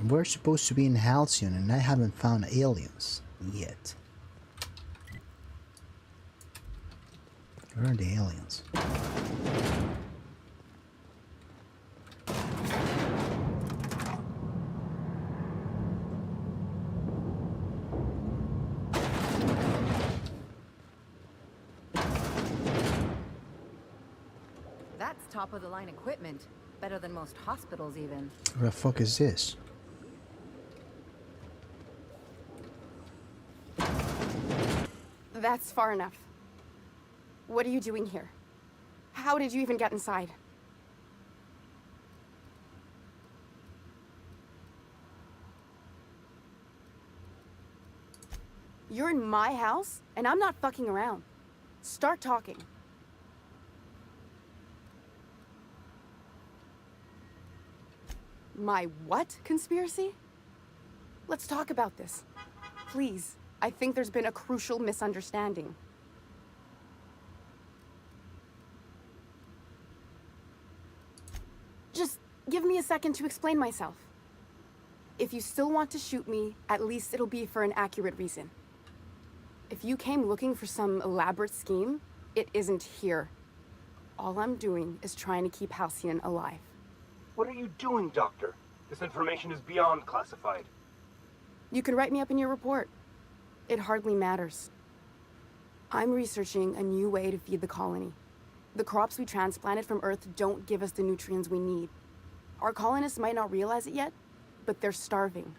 We're supposed to be in Halcyon, and I haven't found aliens yet. Where are the aliens? That's top-of-the-line equipment. Better than most hospitals, even. What the fuck is this? That's far enough. What are you doing here? How did you even get inside? You're in my house, and I'm not fucking around. Start talking. My what conspiracy? Let's talk about this. Please. I think there's been a crucial misunderstanding. Just give me a second to explain myself. If you still want to shoot me, at least it'll be for an accurate reason. If you came looking for some elaborate scheme, it isn't here. All I'm doing is trying to keep Halcyon alive. What are you doing, Doctor? This information is beyond classified. You can write me up in your report. It hardly matters. I'm researching a new way to feed the colony. The crops we transplanted from Earth don't give us the nutrients we need. Our colonists might not realize it yet, but they're starving.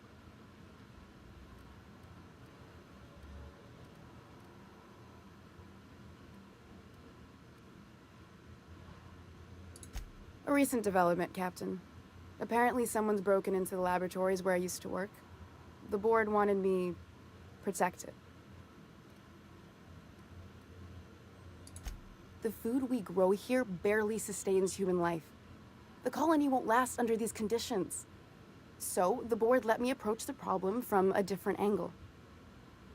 A recent development, Captain. Apparently someone's broken into the laboratories where I used to work. The board wanted me protected. The food we grow here barely sustains human life. The colony won't last under these conditions. So, the board let me approach the problem from a different angle.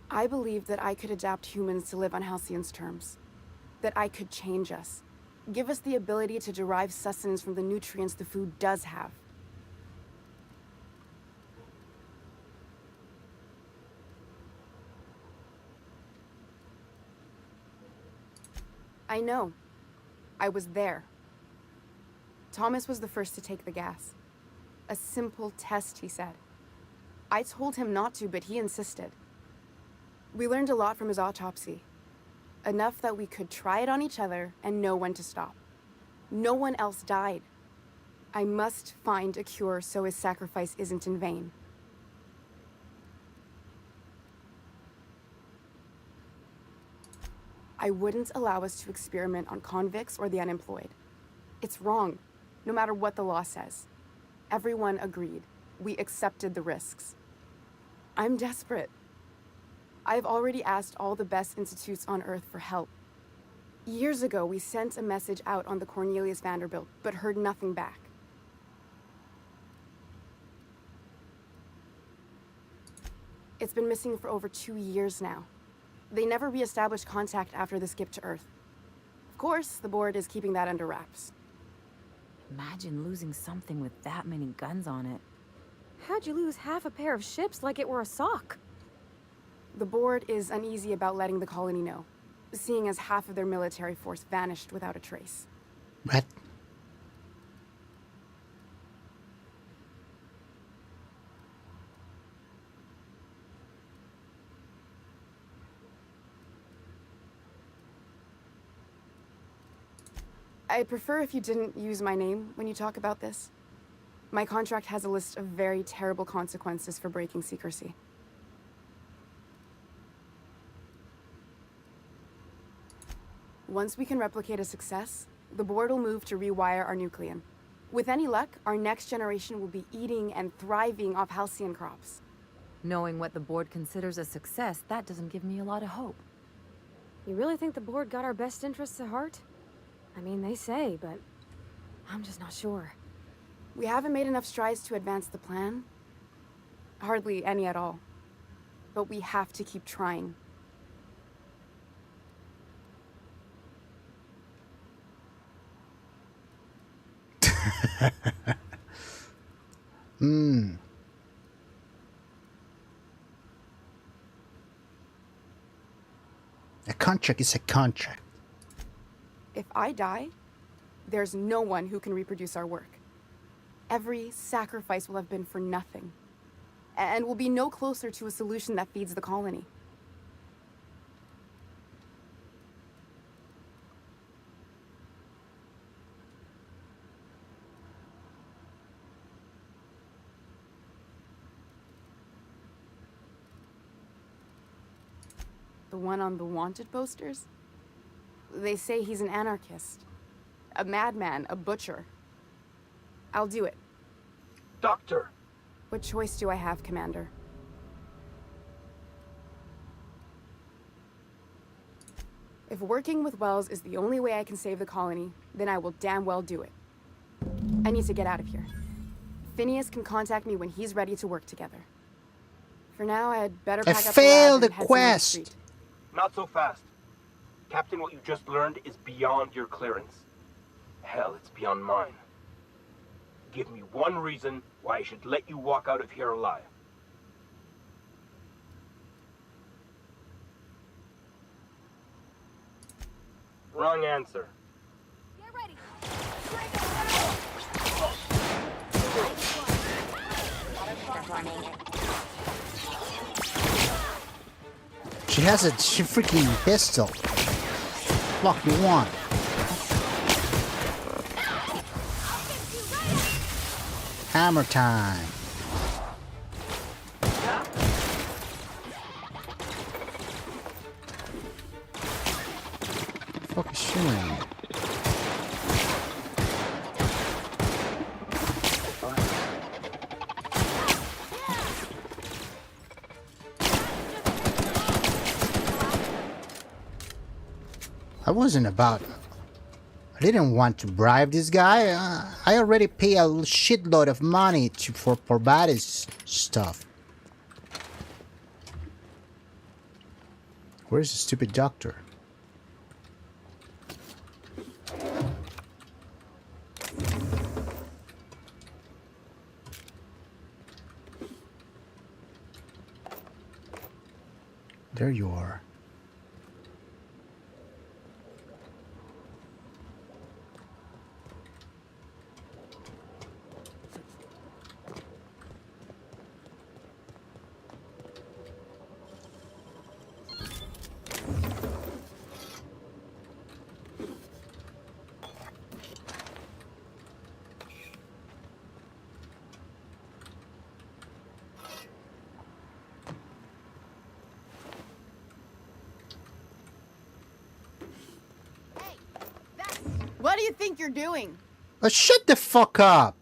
I believed that I could adapt humans to live on Halcyon's terms. That I could change us. Give us the ability to derive sustenance from the nutrients the food does have. I know. I was there. Thomas was the first to take the gas. A simple test, he said. I told him not to, but he insisted. We learned a lot from his autopsy. Enough that we could try it on each other and know when to stop. No one else died. I must find a cure so his sacrifice isn't in vain. I wouldn't allow us to experiment on convicts or the unemployed. It's wrong, no matter what the law says. Everyone agreed. We accepted the risks. I'm desperate. I've already asked all the best institutes on Earth for help. Years ago, we sent a message out on the Cornelius Vanderbilt, but heard nothing back. It's been missing for over 2 years now. They never re-established contact after the skip to Earth. Of course, the board is keeping that under wraps. Imagine losing something with that many guns on it. How'd you lose half a pair of ships like it were a sock? The board is uneasy about letting the colony know, seeing as half of their military force vanished without a trace. What? I'd prefer if you didn't use my name when you talk about this. My contract has a list of very terrible consequences for breaking secrecy. Once we can replicate a success, the board will move to rewire our nucleon. With any luck, our next generation will be eating and thriving off Halcyon crops. Knowing what the board considers a success, that doesn't give me a lot of hope. You really think the board got our best interests at heart? I mean, they say, but I'm just not sure. We haven't made enough strides to advance the plan. Hardly any at all. But we have to keep trying. Hmm. A contract is a contract. If I die, there's no one who can reproduce our work. Every sacrifice will have been for nothing. And we'll be no closer to a solution that feeds the colony. The one on the wanted posters? They say he's an anarchist. A madman, a butcher. I'll do it. Doctor! What choice do I have, Commander? If working with Wells is the only way I can save the colony, then I will damn well do it. I need to get out of here. Phineas can contact me when he's ready to work together. For now, I'd better pack up the lab failed and the head somewhere quest. discreet. Not so fast. Captain, what you just learned is beyond your clearance. Hell, it's beyond mine. Give me one reason why I should let you walk out of here alive. Wrong answer. Get ready. She has a freaking pistol. Lock you want. Hammer time. Fuck is shooting? I wasn't about. I didn't want to bribe this guy. I already pay a shitload of money for bad stuff. Where's the stupid doctor? There you are. What do you think you're doing? Shut the fuck up!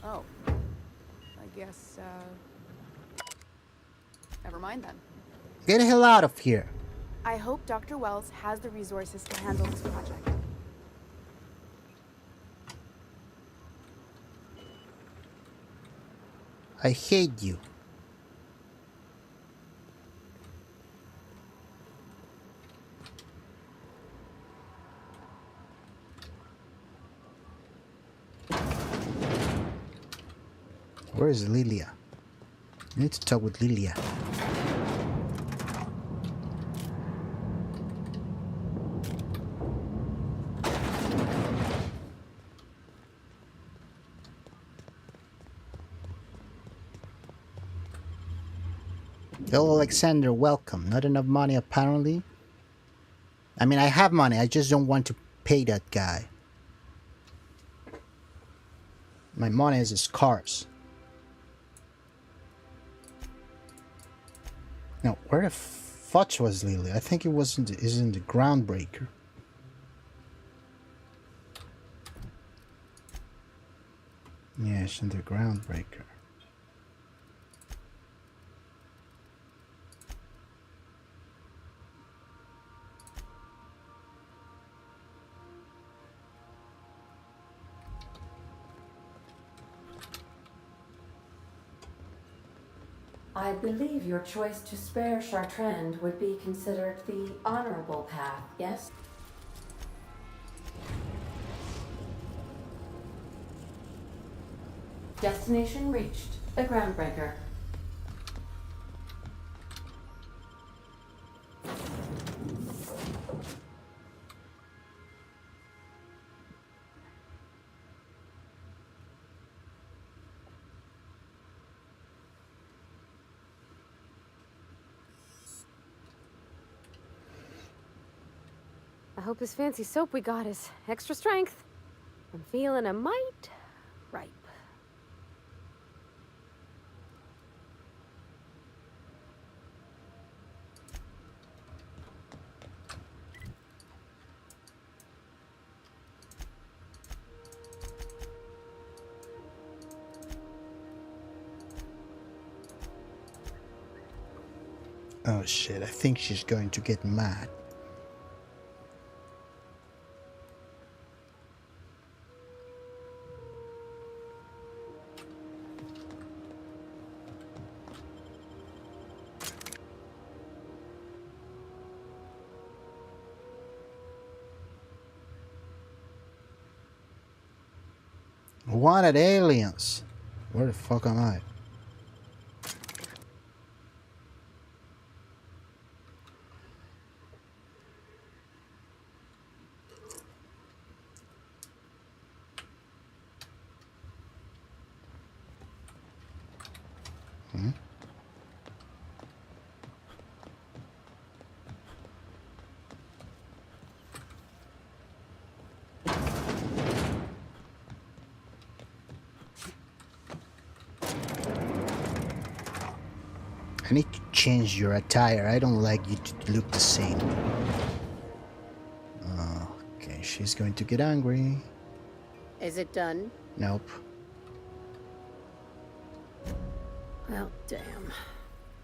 Oh. I guess, never mind then. Get the hell out of here. I hope Dr. Wells has the resources to handle this project. I hate you. Where is Lilia? I need to talk with Lilia. Hello, Alexander, welcome. Not enough money, apparently. I mean, I have money, I just don't want to pay that guy. My money is scarce. Now, where the fudge was Lily? I think it was in the groundbreaker. Yeah, it's in the groundbreaker. I believe your choice to spare Chartrand would be considered the honorable path, yes? Destination reached. The groundbreaker. I hope this fancy soap we got is extra strength. I'm feeling a mite ripe. Oh shit, I think she's going to get mad. Wanted aliens. Where the fuck am I? Hmm? I need to change your attire. I don't like you to look the same. Okay, she's going to get angry. Is it done? Nope. Well, damn.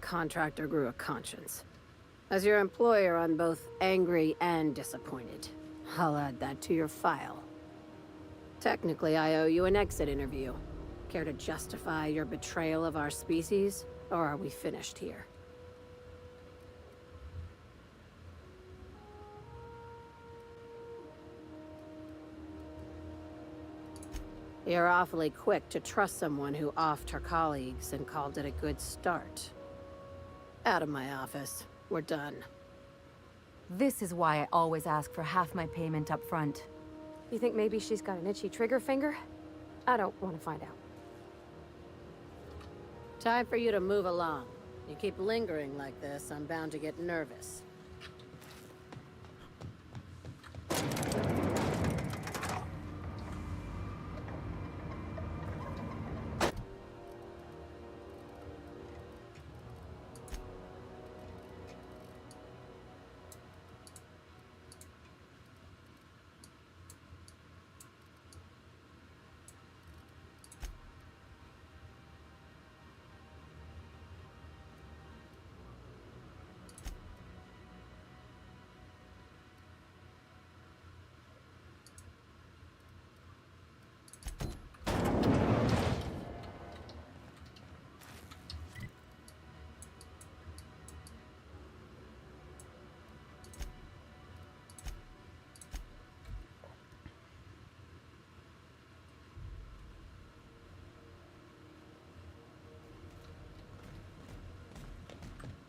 Contractor grew a conscience. As your employer, I'm both angry and disappointed. I'll add that to your file. Technically, I owe you an exit interview. Care to justify your betrayal of our species, or are we finished here? You're awfully quick to trust someone who offed her colleagues and called it a good start. Out of my office. We're done. This is why I always ask for half my payment up front. You think maybe she's got an itchy trigger finger? I don't want to find out. Time for you to move along. You keep lingering like this, I'm bound to get nervous.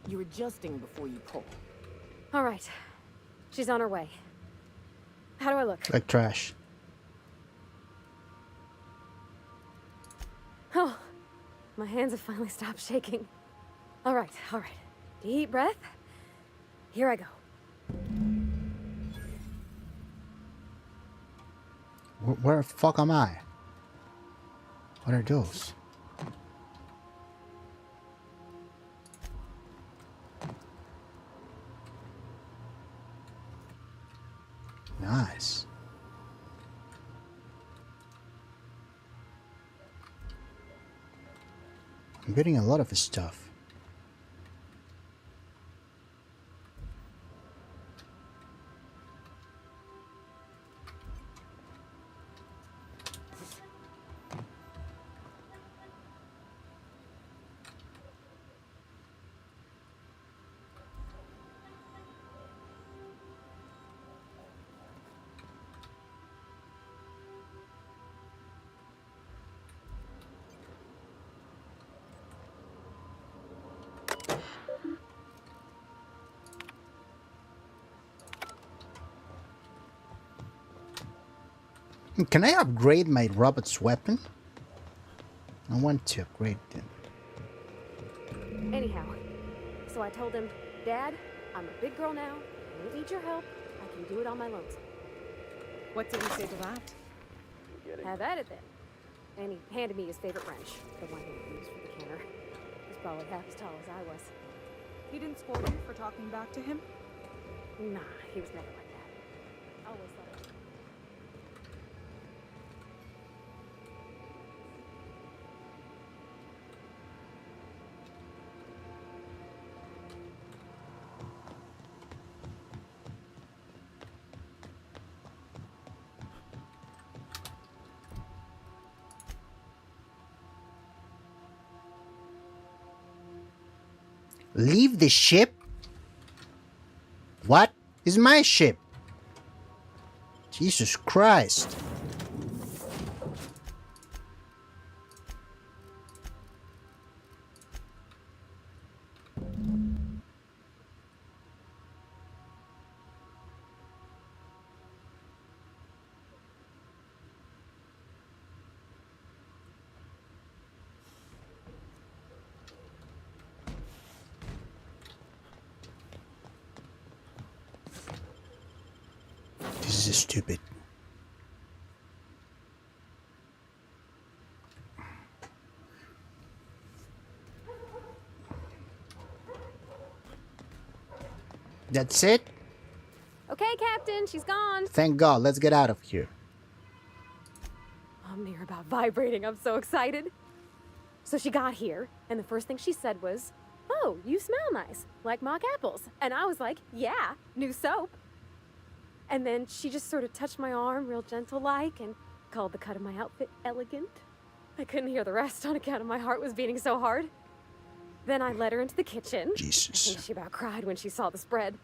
You're adjusting before you pull. All right. She's on her way. How do I look? Like trash. Oh, my hands have finally stopped shaking. All right, all right. Deep breath. Here I go. Where the fuck am I? What are those? Nice. I'm getting a lot of stuff. Can I upgrade my robot's weapon? I want to upgrade it. Anyhow, so I told him, Dad, I'm a big girl now. I don't need your help. I can do it on my lonesome. What did he say to that? Have at it then. And he handed me his favorite wrench, the one he used for the canner. He's probably half as tall as I was. You didn't scold him for talking back to him? Nah, he was never like that. Always thought it. Leave the ship? What is my ship? Jesus Christ. This is stupid. That's it? Okay, Captain, she's gone. Thank God. Let's get out of here. I'm near about vibrating. I'm so excited. So she got here, and the first thing she said was, "Oh, you smell nice, like mock apples." And I was like, "Yeah, new soap." And then she just sort of touched my arm real gentle-like and called the cut of my outfit elegant. I couldn't hear the rest on account of my heart was beating so hard. Then I led her into the kitchen. Jesus. I think she about cried when she saw the spread.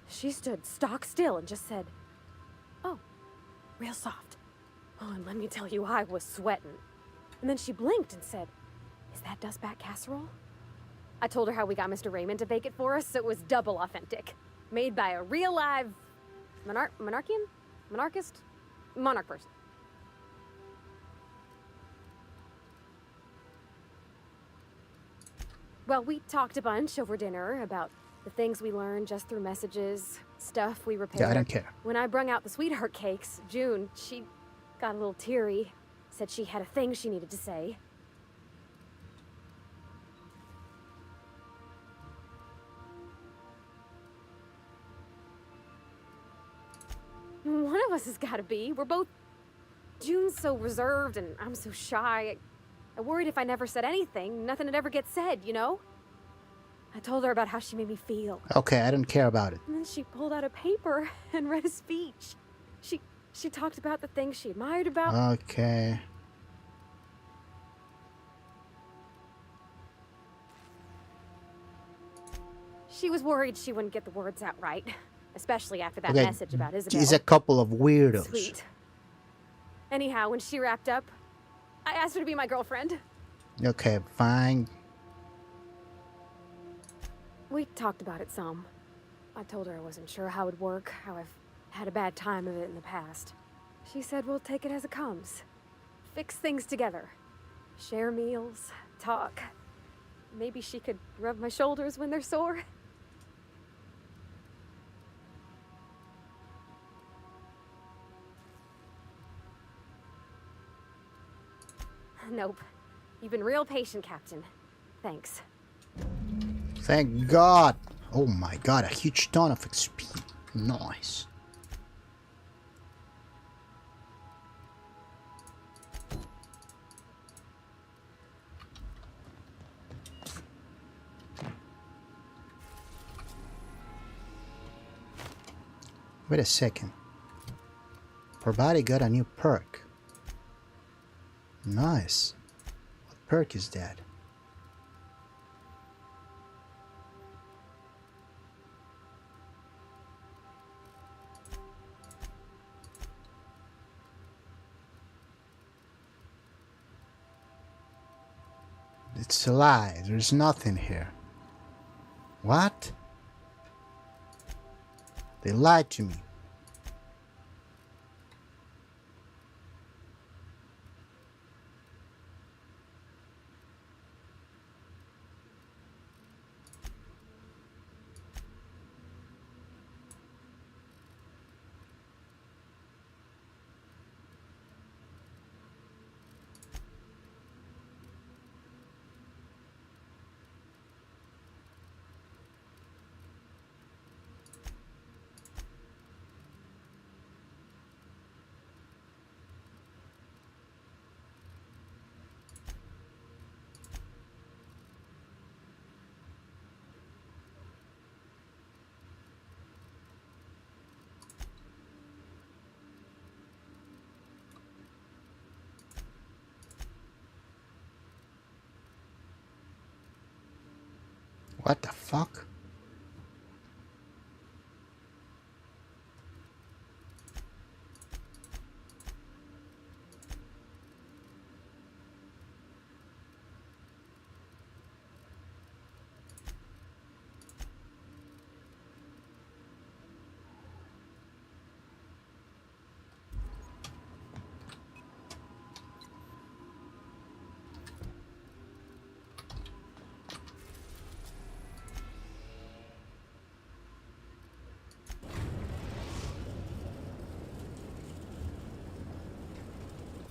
She stood stock still and just said, "Oh, real soft." Oh, and let me tell you, I was sweating. And then she blinked and said, "Is that dustback casserole?" I told her how we got Mr. Raymond to bake it for us, so it was double authentic. Made by a real live monarch person. Well, we talked a bunch over dinner about the things we learned just through messages, stuff we repaired. Yeah, I don't care. When I brung out the sweetheart cakes, June, she got a little teary, said she had a thing she needed to say. One of us has got to be. We're both... June's so reserved and I'm so shy. I worried if I never said anything, nothing would ever get said, you know? I told her about how she made me feel. Okay, I don't care about it. And then she pulled out a paper and read a speech. She talked about the things she admired about... Okay. She was worried she wouldn't get the words out right, especially after that Okay, message about Isabel. She's a couple of weirdos. Sweet. Anyhow, when she wrapped up, I asked her to be my girlfriend. Okay, fine. We talked about it some. I told her I wasn't sure how it'd work, how I've had a bad time of it in the past. She said we'll take it as it comes. Fix things together. Share meals, talk. Maybe she could rub my shoulders when they're sore. Nope. You've been real patient, Captain. Thanks. Thank God. Oh my God, a huge ton of XP. Nice. Wait a second. Her body got a new perk. Nice. What perk is that? It's a lie. There's nothing here. What? They lied to me. What the fuck?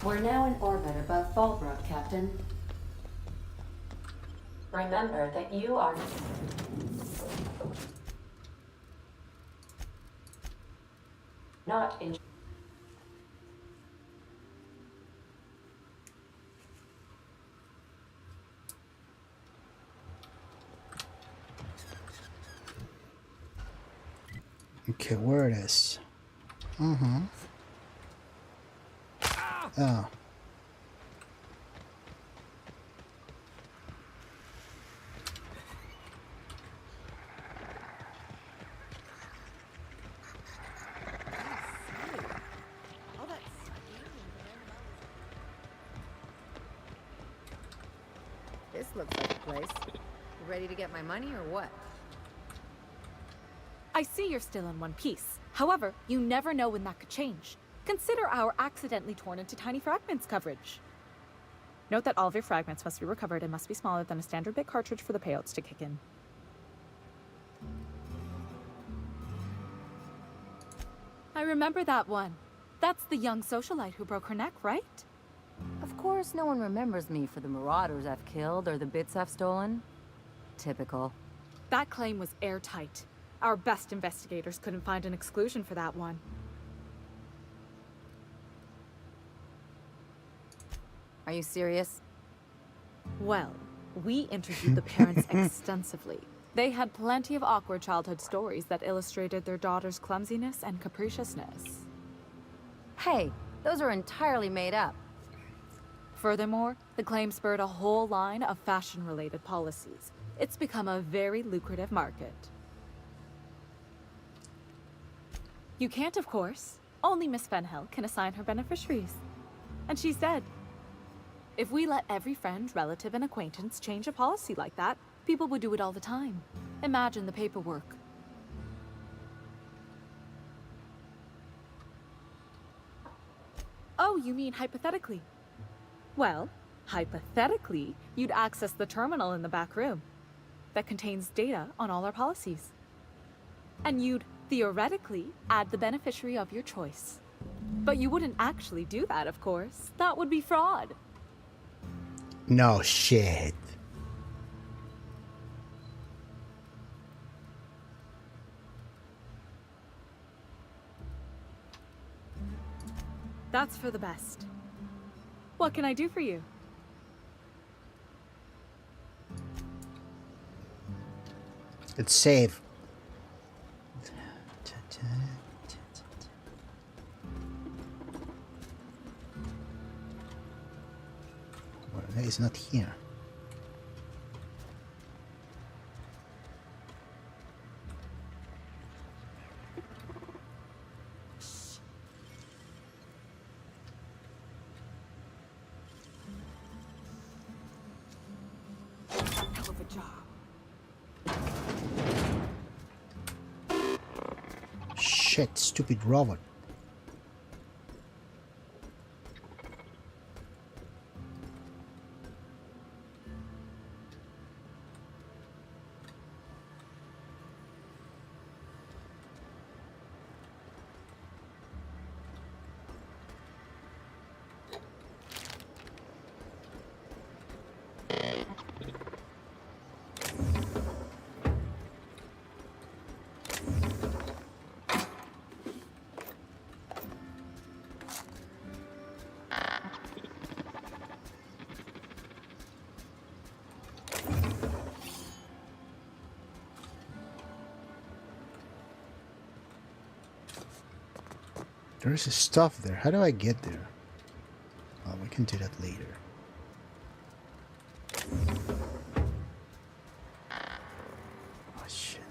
We're now in orbit above Fallbrook, Captain. Remember that you are... not in... Okay, where it is? Mm-hmm. Oh. This looks like a place. You ready to get my money or what? I see you're still in one piece. However, you never know when that could change. Consider our accidentally torn into tiny fragments coverage. Note that all of your fragments must be recovered and must be smaller than a standard bit cartridge for the payouts to kick in. I remember that one. That's the young socialite who broke her neck, right? Of course, no one remembers me for the marauders I've killed or the bits I've stolen. Typical. That claim was airtight. Our best investigators couldn't find an exclusion for that one. Are you serious? Well, we interviewed the parents extensively. They had plenty of awkward childhood stories that illustrated their daughter's clumsiness and capriciousness. Hey, those are entirely made up. Furthermore, the claim spurred a whole line of fashion-related policies. It's become a very lucrative market. You can't, of course. Only Miss Fenhill can assign her beneficiaries. And she's dead. If we let every friend, relative, and acquaintance change a policy like that, people would do it all the time. Imagine the paperwork. Oh, you mean hypothetically? Well, hypothetically, you'd access the terminal in the back room that contains data on all our policies. And you'd theoretically add the beneficiary of your choice. But you wouldn't actually do that, of course. That would be fraud. No shit. That's for the best. What can I do for you? It's safe. Well, it's not here. job. Shit, stupid robot. There's stuff there. How do I get there? Oh, we can do that later. Oh, shit.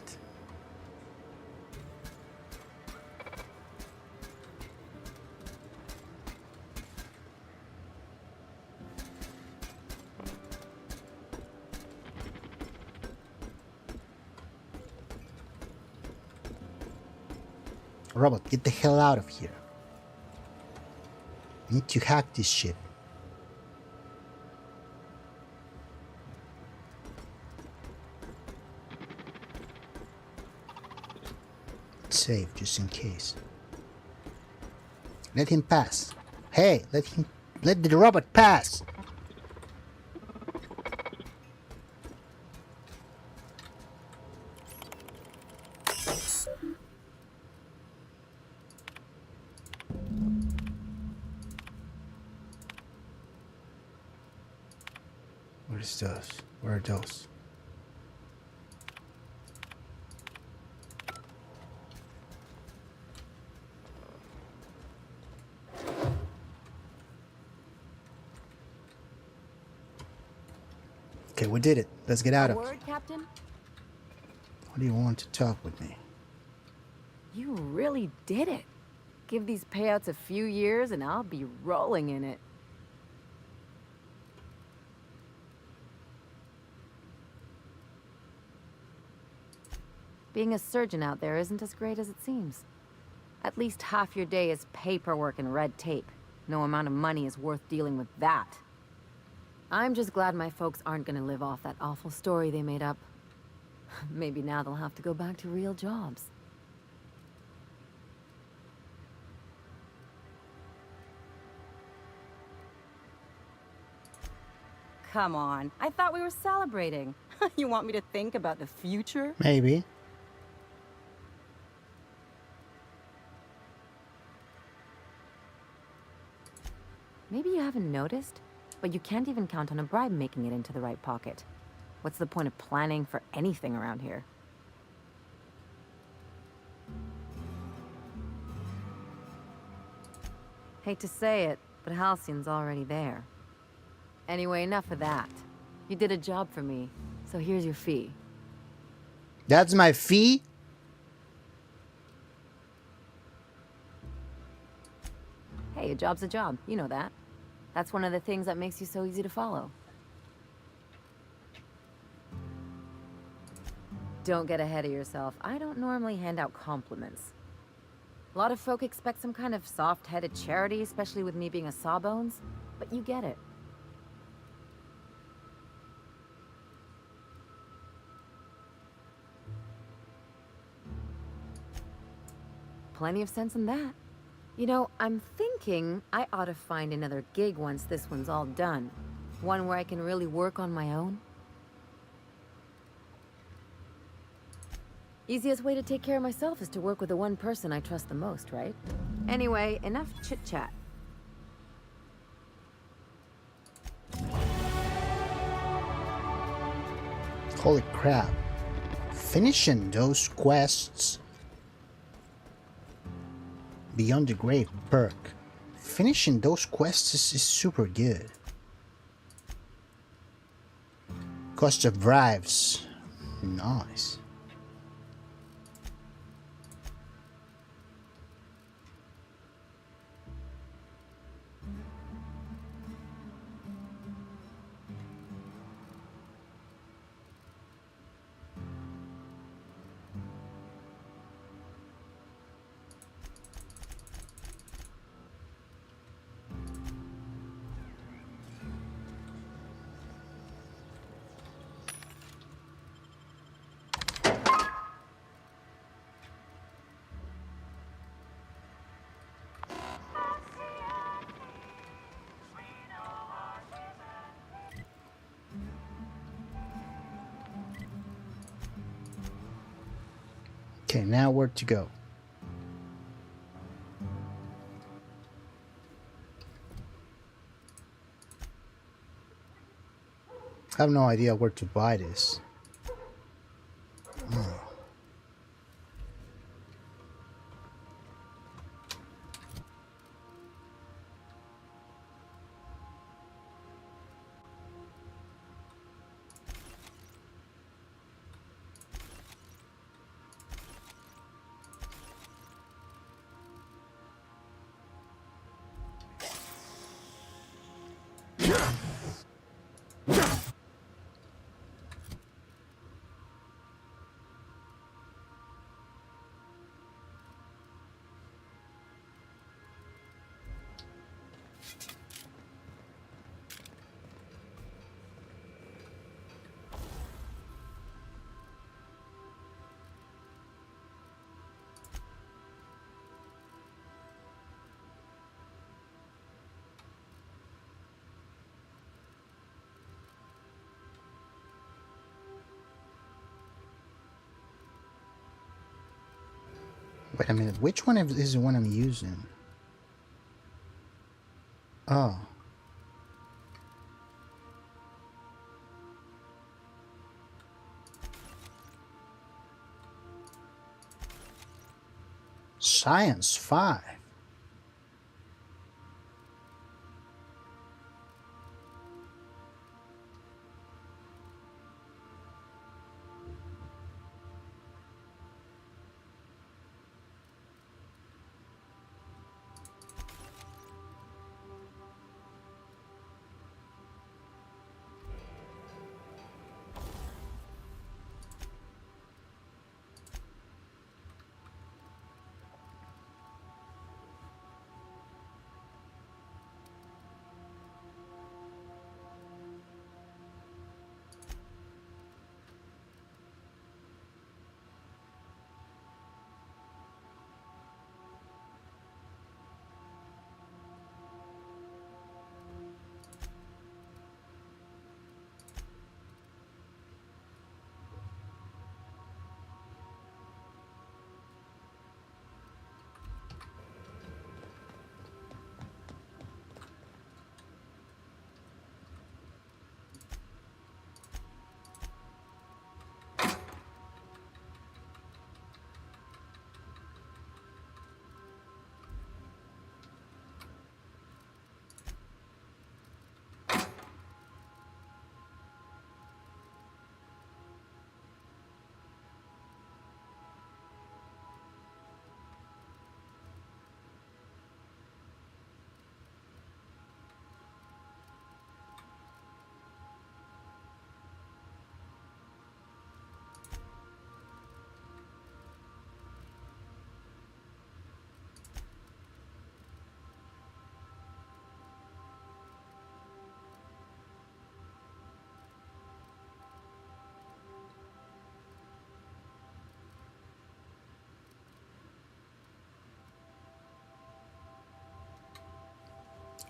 Robot, get the hell out of here. I need to hack this shit. Save just in case. Let him pass. Hey, let the robot pass. What is those? Where are those? Okay, we did it. Let's get out of here. Word, Captain? What do you want to talk with me? You really did it. Give these payouts a few years and I'll be rolling in it. Being a surgeon out there isn't as great as it seems. At least half your day is paperwork and red tape. No amount of money is worth dealing with that. I'm just glad my folks aren't gonna live off that awful story they made up. Maybe now they'll have to go back to real jobs. Come on, I thought we were celebrating. You want me to think about the future? Maybe. Maybe you haven't noticed, but you can't even count on a bribe making it into the right pocket. What's the point of planning for anything around here? Hate to say it, but Halcyon's already there. Anyway, enough of that. You did a job for me, so here's your fee. That's my fee? Hey, a job's a job. You know that. That's one of the things that makes you so easy to follow. Don't get ahead of yourself. I don't normally hand out compliments. A lot of folk expect some kind of soft-headed charity, especially with me being a sawbones, but you get it. Plenty of sense in that. You know, I'm thinking I ought to find another gig once this one's all done. One where I can really work on my own. Easiest way to take care of myself is to work with the one person I trust the most, right? Anyway, enough chit-chat. Holy crap. Finishing those quests. Beyond the Grave perk. Finishing those quests is super good. Cost of bribes. Nice. Okay, now where to go? I have no idea where to buy this. Oh. Wait a minute, which one is the one I'm using? Oh. Science 5.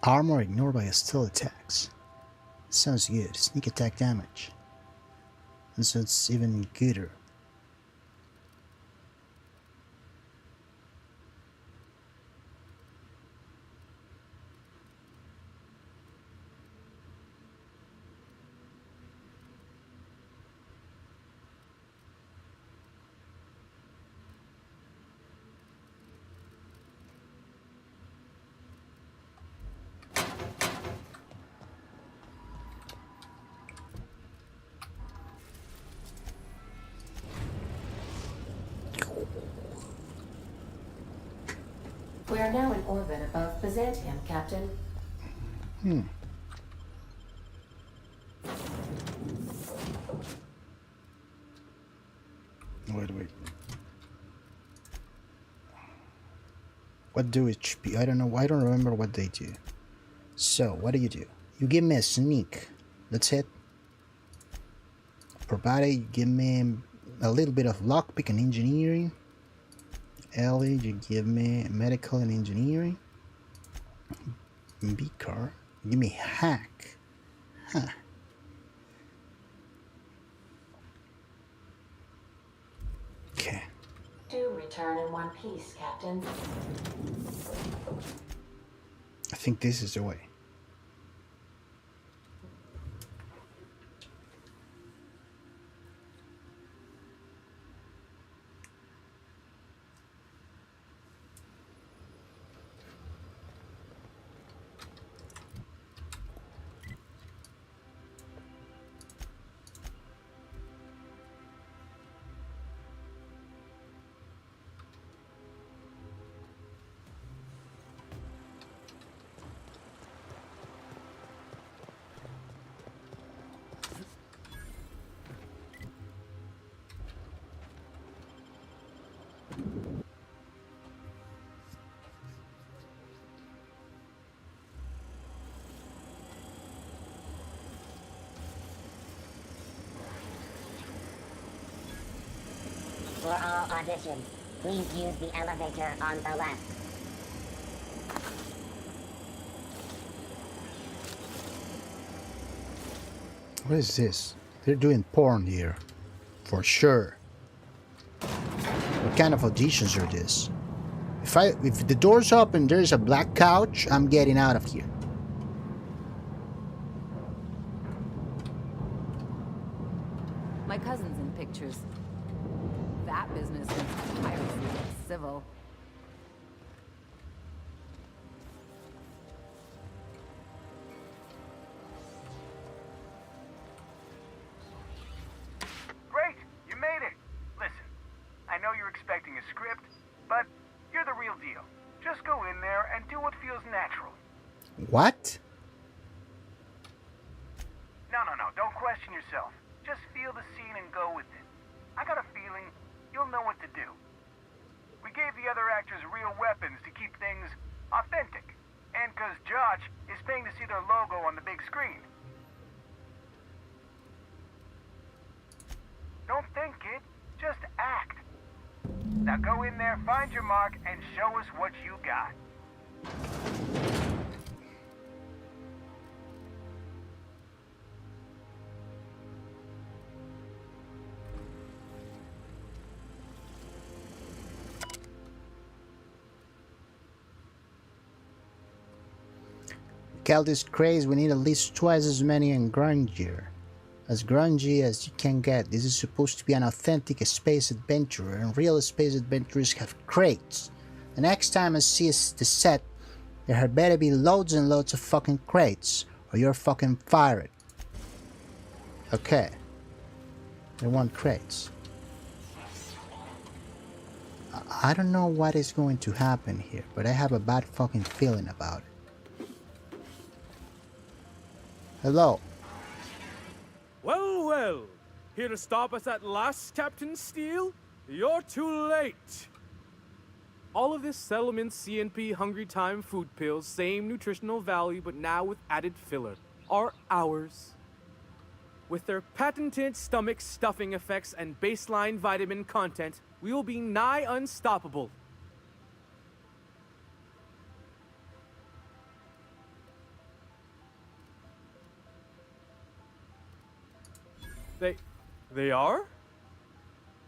Armor ignored by stealth attacks. Sounds good. Sneak attack damage. And so it's even gooder. We are now in orbit above Byzantium, Captain. Wait. What do HP? I don't know. I don't remember what they do. So, what do? You give me a sneak. That's it. Provided you give me a little bit of lockpick and engineering. Ellie, you give me medical and engineering. B-car, give me hack. Huh. Okay. To return in one piece, Captain. I think this is the way. For all auditions, please use the elevator on the left. What is this? They're doing porn here. For sure. What kind of auditions are this? If the door's open, there's a black couch, I'm getting out of here. My cousin's in pictures. That business is piracy and civil. Great! You made it! Listen, I know you're expecting a script, but you're the real deal. Just go in there and do what feels natural. What? No, don't question yourself. Just feel the scene and go with it. I got a feeling you'll know what to do. We gave the other actors real weapons to keep things authentic. And because Josh is paying to see their logo on the big screen. Don't think, kid. Just act. Now go in there, find your mark, and show us what you got. Kill this craze, we need at least twice as many and grungier. As grungy as you can get. This is supposed to be an authentic space adventurer, and real space adventurers have crates. The next time I see the set, there had better be loads and loads of fucking crates, or you're fucking fired. Okay. They want crates. I don't know what is going to happen here, but I have a bad fucking feeling about it. Hello. Well, here to stop us at last, Captain Steele? You're too late. All of this settlement CNP Hungry Time food pills, same nutritional value, but now with added filler, are ours. With their patented stomach stuffing effects and baseline vitamin content, we will be nigh unstoppable. They are?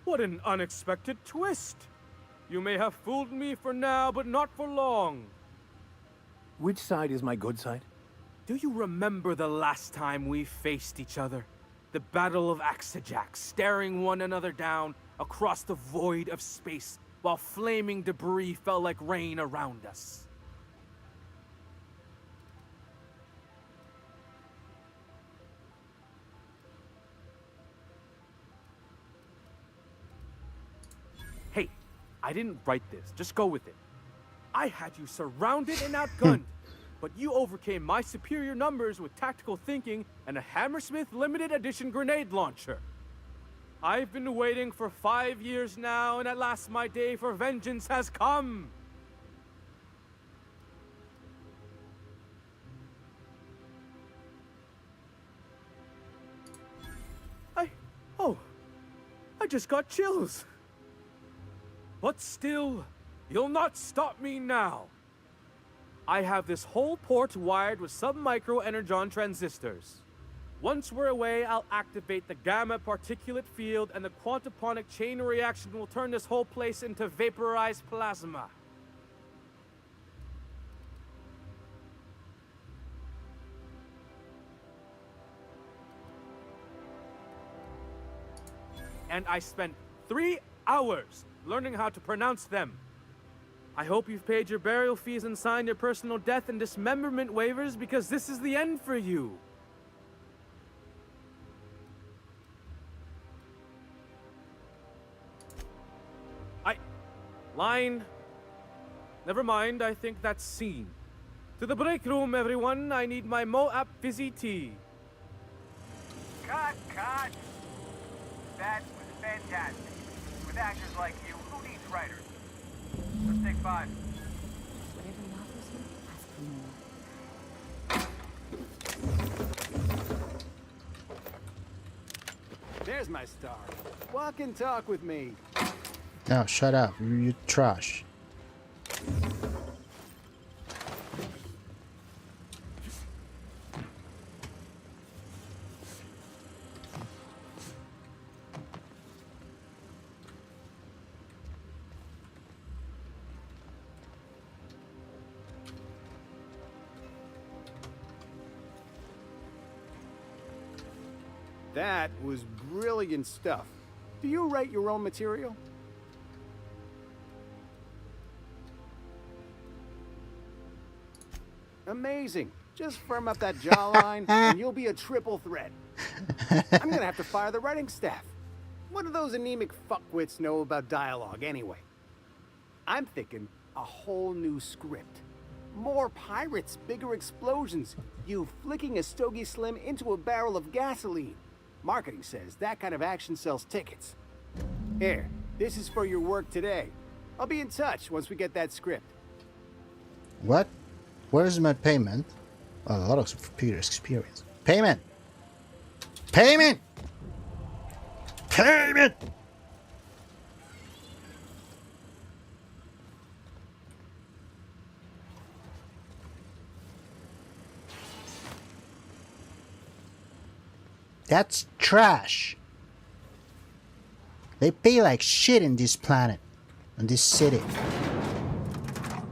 What an unexpected twist. You may have fooled me for now, but not for long. Which side is my good side? Do you remember the last time we faced each other? The Battle of Axejack, staring one another down across the void of space while flaming debris fell like rain around us. Hey, I didn't write this. Just go with it. I had you surrounded and outgunned, but you overcame my superior numbers with tactical thinking and a Hammersmith limited edition grenade launcher. I've been waiting for 5 years now, and at last my day for vengeance has come. I just got chills. But still, you'll not stop me now. I have this whole port wired with sub-micro energon transistors. Once we're away, I'll activate the gamma particulate field, and the quantaponic chain reaction will turn this whole place into vaporized plasma. And I spent 3 hours learning how to pronounce them. I hope you've paid your burial fees and signed your personal death and dismemberment waivers, because this is the end for you. Line. Never mind, I think that's scene. To the break room, everyone. I need my Moab fizzy tea. Cut! That was fantastic. With actors like you, who needs writers? Let's take 5. Whatever he offers you, ask for more. There's my star. Walk and talk with me. No, shut up. You trash. That was brilliant stuff. Do you write your own material? Amazing. Just firm up that jawline and you'll be a triple threat. I'm gonna have to fire the writing staff. What do those anemic fuckwits know about dialogue anyway? I'm thinking a whole new script. More pirates, bigger explosions, you flicking a Stogie Slim into a barrel of gasoline. Marketing says that kind of action sells tickets. Here, this is for your work today. I'll be in touch once we get that script. What? Where's my payment? Oh, a lot of peer experience. Payment! Payment! Payment! That's trash. They pay like shit in this planet, in this city.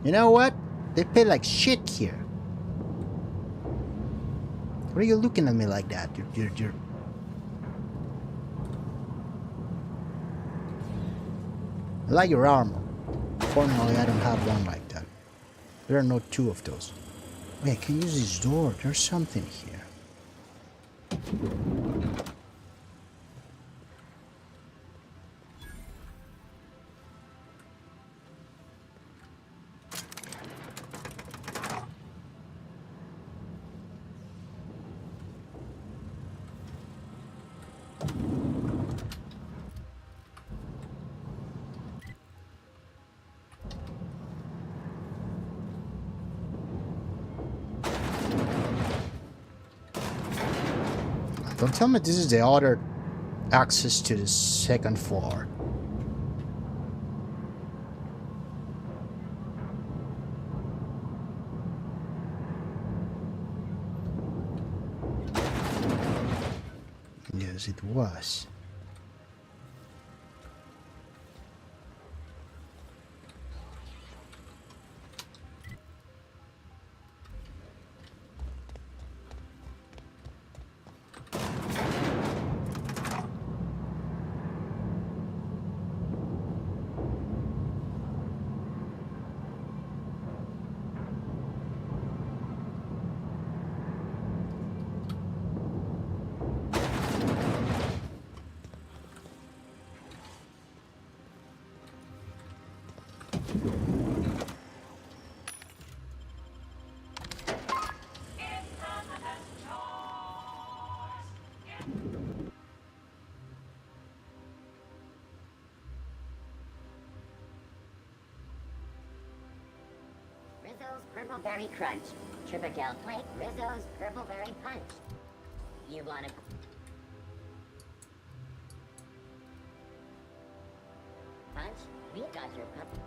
You know what? They pay like shit here. What are you looking at me like that? You're... I like your armor. Fortunately, I don't have one like that. There are no 2 of those. Wait, I can use this door. There's something here. Don't tell me this is the other access to the 2nd floor. Yes, it was. Rizzo's Purple Berry Crunch. Tripical Flake. Rizzo's Purple Berry Punch. You want it? Punch? We got your purple.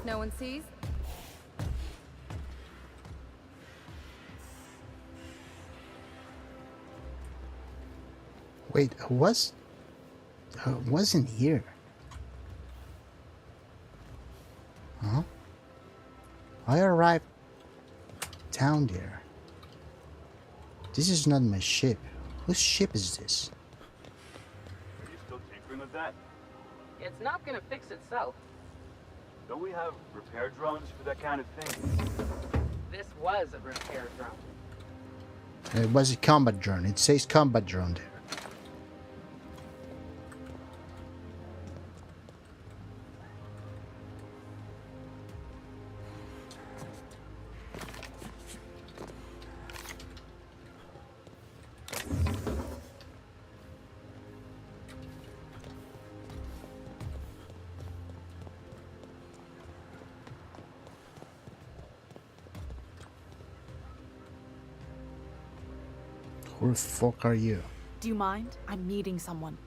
No one sees? Wait, wasn't here. Huh? I arrived down there. This is not my ship. Whose ship is this? Are you still tinkering with that? It's not gonna fix itself. Don't we have repair drones for that kind of thing? This was a repair drone. It was a combat drone. It says combat drone there. Who the fuck are you? Do you mind? I'm meeting someone.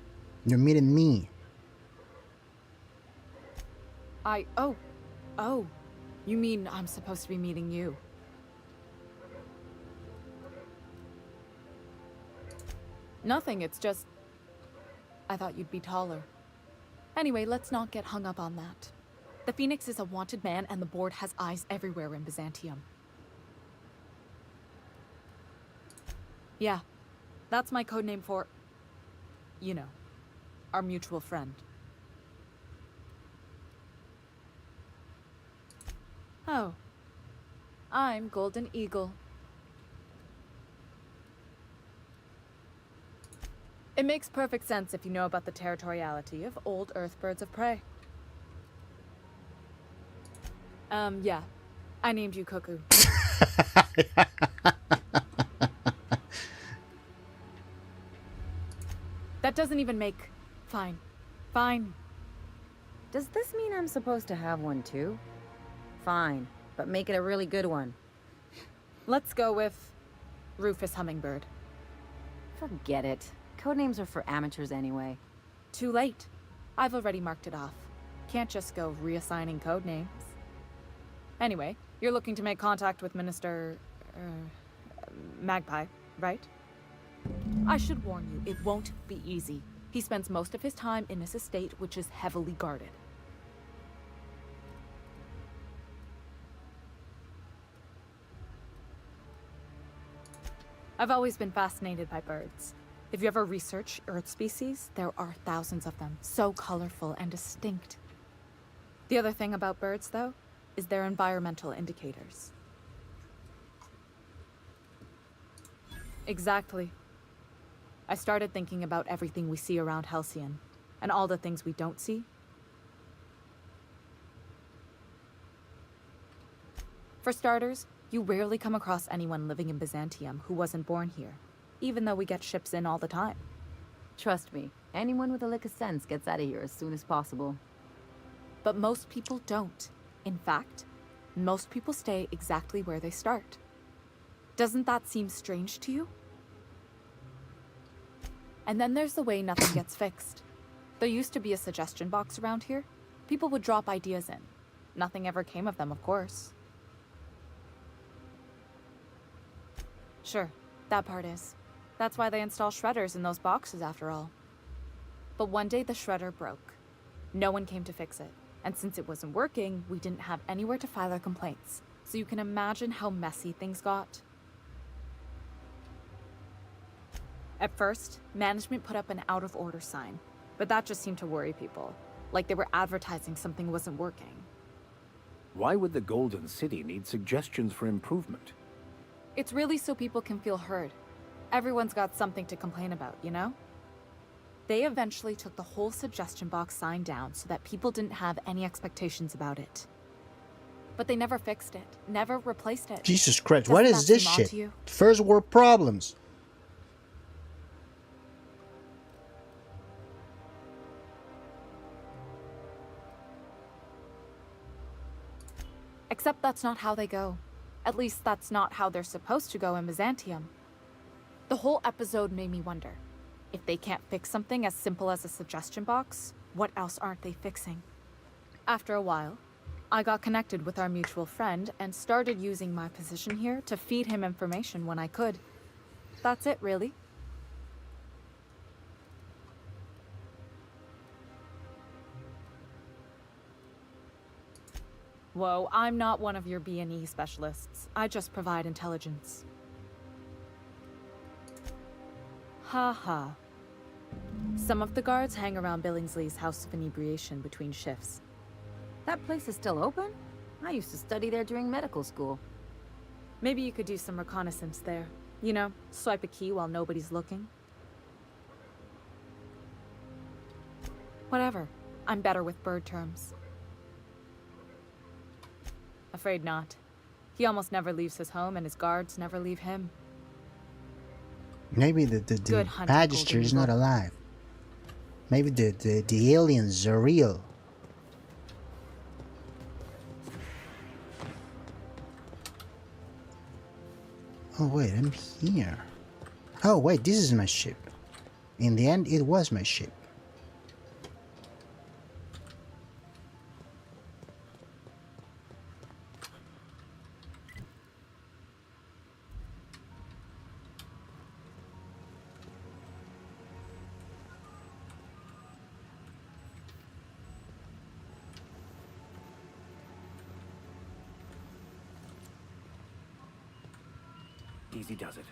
You're meeting me. Oh. You mean I'm supposed to be meeting you? Nothing, it's just... I thought you'd be taller. Anyway, let's not get hung up on that. The Phoenix is a wanted man, and the board has eyes everywhere in Byzantium. Yeah, that's my codename for... you know, our mutual friend. Oh. I'm Golden Eagle. It makes perfect sense if you know about the territoriality of old Earth birds of prey. Yeah. I named you Cuckoo. That doesn't even make... Fine. Fine. Does this mean I'm supposed to have one too? Fine, but make it a really good one. Let's go with... Rufus Hummingbird. Forget it. Codenames are for amateurs anyway. Too late. I've already marked it off. Can't just go reassigning codenames. Anyway, you're looking to make contact with Minister... Magpie, right? I should warn you, it won't be easy. He spends most of his time in his estate, which is heavily guarded. I've always been fascinated by birds. If you ever research Earth species, there are thousands of them, so colorful and distinct. The other thing about birds, though, is their environmental indicators. Exactly. I started thinking about everything we see around Halcyon, and all the things we don't see. For starters, you rarely come across anyone living in Byzantium who wasn't born here, even though we get ships in all the time. Trust me, anyone with a lick of sense gets out of here as soon as possible. But most people don't. In fact, most people stay exactly where they start. Doesn't that seem strange to you? And then there's the way nothing gets fixed. There used to be a suggestion box around here. People would drop ideas in. Nothing ever came of them, of course. Sure, that part is. That's why they install shredders in those boxes, after all. But one day the shredder broke. No one came to fix it. And since it wasn't working, we didn't have anywhere to file our complaints. So you can imagine how messy things got. At first, management put up an out-of-order sign, but that just seemed to worry people, like they were advertising something wasn't working. Why would the Golden City need suggestions for improvement? It's really so people can feel heard. Everyone's got something to complain about, you know? They eventually took the whole suggestion box sign down so that people didn't have any expectations about it. But they never fixed it, never replaced it. Jesus Christ, Doesn't what that is this seem odd shit? to you? First world problems. Except that's not how they go. At least that's not how they're supposed to go in Byzantium. The whole episode made me wonder, if they can't fix something as simple as a suggestion box, what else aren't they fixing? After a while, I got connected with our mutual friend and started using my position here to feed him information when I could. That's it, really. Whoa, I'm not one of your B&E specialists. I just provide intelligence. Ha ha. Some of the guards hang around Billingsley's House of Inebriation between shifts. That place is still open? I used to study there during medical school. Maybe you could do some reconnaissance there. You know, swipe a key while nobody's looking. Whatever. I'm better with bird terms. Afraid not. He almost never leaves his home, and his guards never leave him. Maybe the Magister is not alive. Maybe the aliens are real. Oh wait, I'm here. Oh wait, this is my ship. In the end, it was my ship. Easy does it.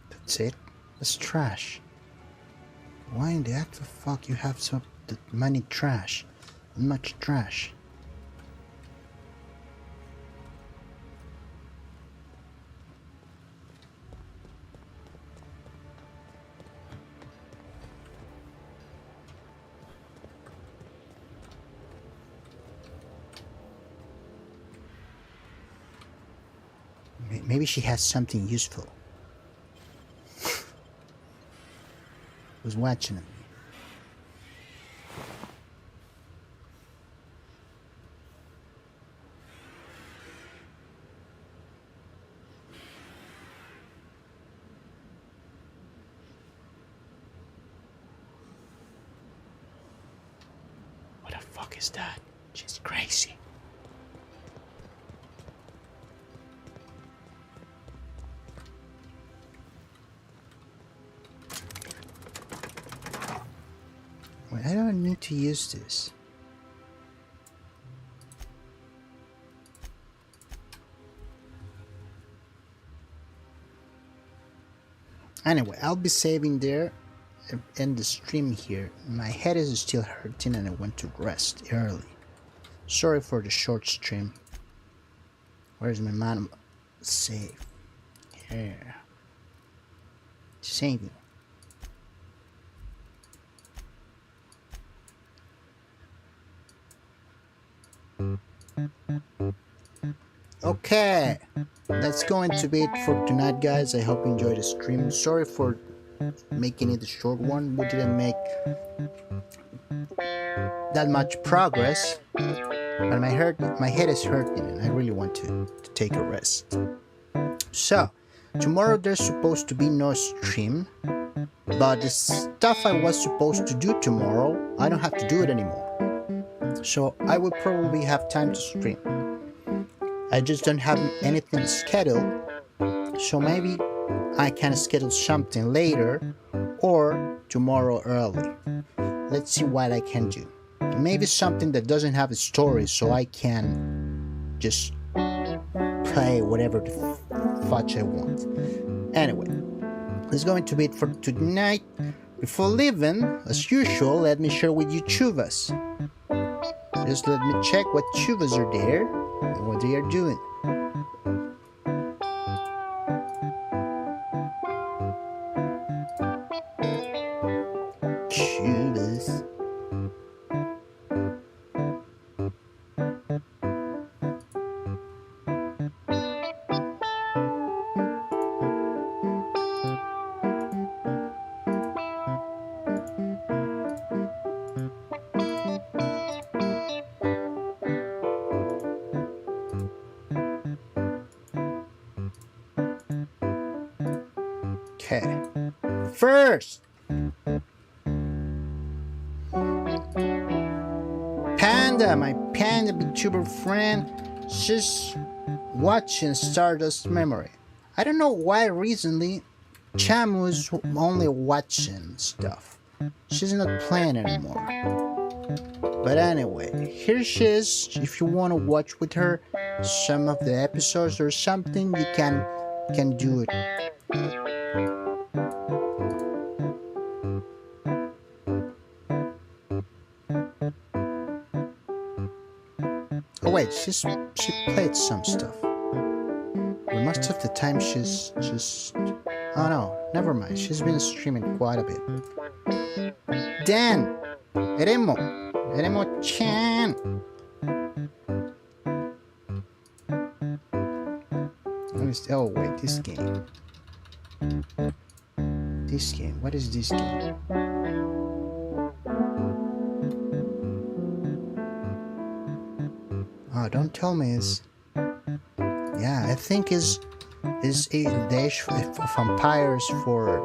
That's it? That's trash. Why in the actual fuck you have so many trash? Much trash. Maybe she has something useful. Who's watching me? What the fuck is that? She's crazy. Wait, I don't need to use this. Anyway, I'll be saving there and end the stream here. My head is still hurting and I want to rest early. Sorry for the short stream. Where's my man? Save. Here. Saving. Okay, that's going to be it for tonight, guys. I hope you enjoyed the stream. Sorry for making it a short one. We didn't make that much progress, but my head is hurting and I really want to take a rest. So tomorrow there's supposed to be no stream, but the stuff I was supposed to do tomorrow, I don't have to do it anymore. So I will probably have time to stream. I just don't have anything scheduled, so maybe I can schedule something later or tomorrow early. Let's see what I can do. Maybe something that doesn't have a story, so I can just play whatever the fudge I want. Anyway, that's going to be it for tonight. Before leaving, as usual, let me share with you Chuvas. Just let me check what Chuvas are there and what they are doing. Chuvas. Okay. First, Panda, my Panda VTuber friend, she's watching Stardust Memory. I don't know why recently Chamu's only watching stuff. She's not playing anymore. But anyway, here she is. If you want to watch with her some of the episodes or something, you can do it. Oh wait, she played some stuff. But most of the time she's just... Oh no, never mind. She's been streaming quite a bit. Dan! Eremo-chan! Oh wait, this game. This game, what is this game? Oh, don't tell me it's... Yeah, I think is a dash of vampires for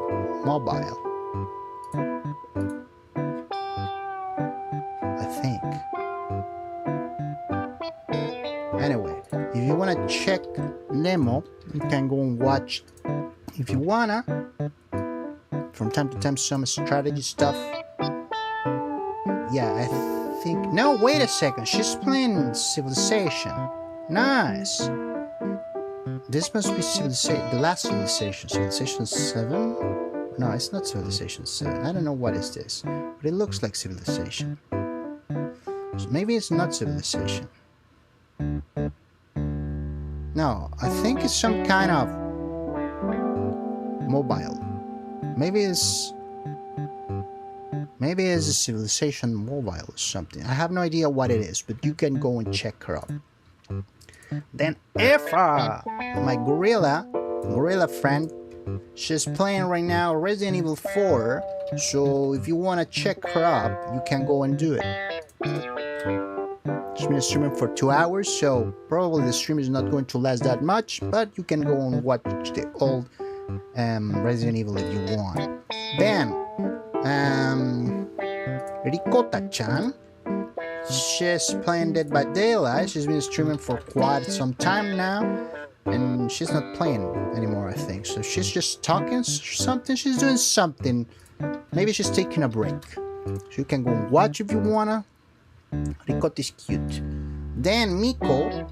mobile. I think. Anyway, if you wanna check Nemo, you can go and watch. If you wanna, from time to time, some strategy stuff. Yeah, I think... No, wait a second. She's playing Civilization. Nice. This must be Civilization, the last Civilization. Civilization 7? No, it's not Civilization 7. I don't know what is this, but it looks like Civilization. So maybe it's not Civilization. No, I think it's some kind of mobile. Maybe it's a Civilization mobile or something. I have no idea what it is, but you can go and check her out. Then Effa, my gorilla friend, she's playing right now Resident Evil 4. So if you want to check her up, you can go and do it. She's been streaming for 2 hours, so probably the stream is not going to last that much, but you can go and watch the old Resident Evil if you want. Then Rikota-chan, she's playing Dead by Daylight. She's been streaming for quite some time now, and she's not playing anymore, I think. So she's just talking something. She's doing something. Maybe she's taking a break. So you can go and watch if you wanna. Rikota is cute. Then Miko,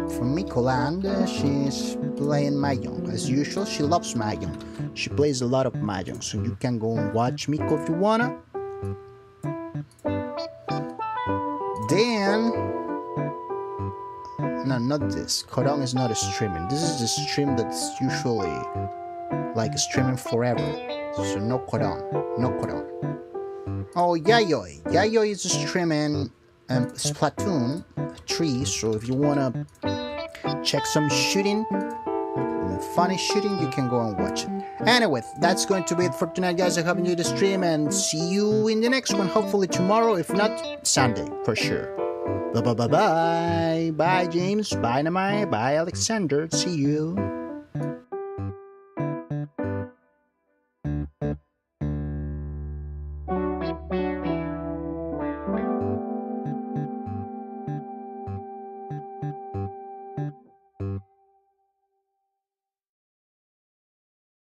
from Mikoland, she's playing Mahjong. As usual, she loves Mahjong. She plays a lot of Mahjong, so you can go and watch Miko if you wanna. Then... No, not this. Korong is not a streaming. This is the stream that's usually like streaming forever. So no Korong. No Korong. Oh, Yayoi. Yayoi is streaming Splatoon 3. So if you wanna check some shooting, funny shooting, you can go and watch it. Anyway, that's going to be it for tonight, guys. I hope you enjoyed the stream, and see you in the next one. Hopefully tomorrow, if not Sunday, for sure. Bye, James. Bye, Namai. Bye, Alexander. See you.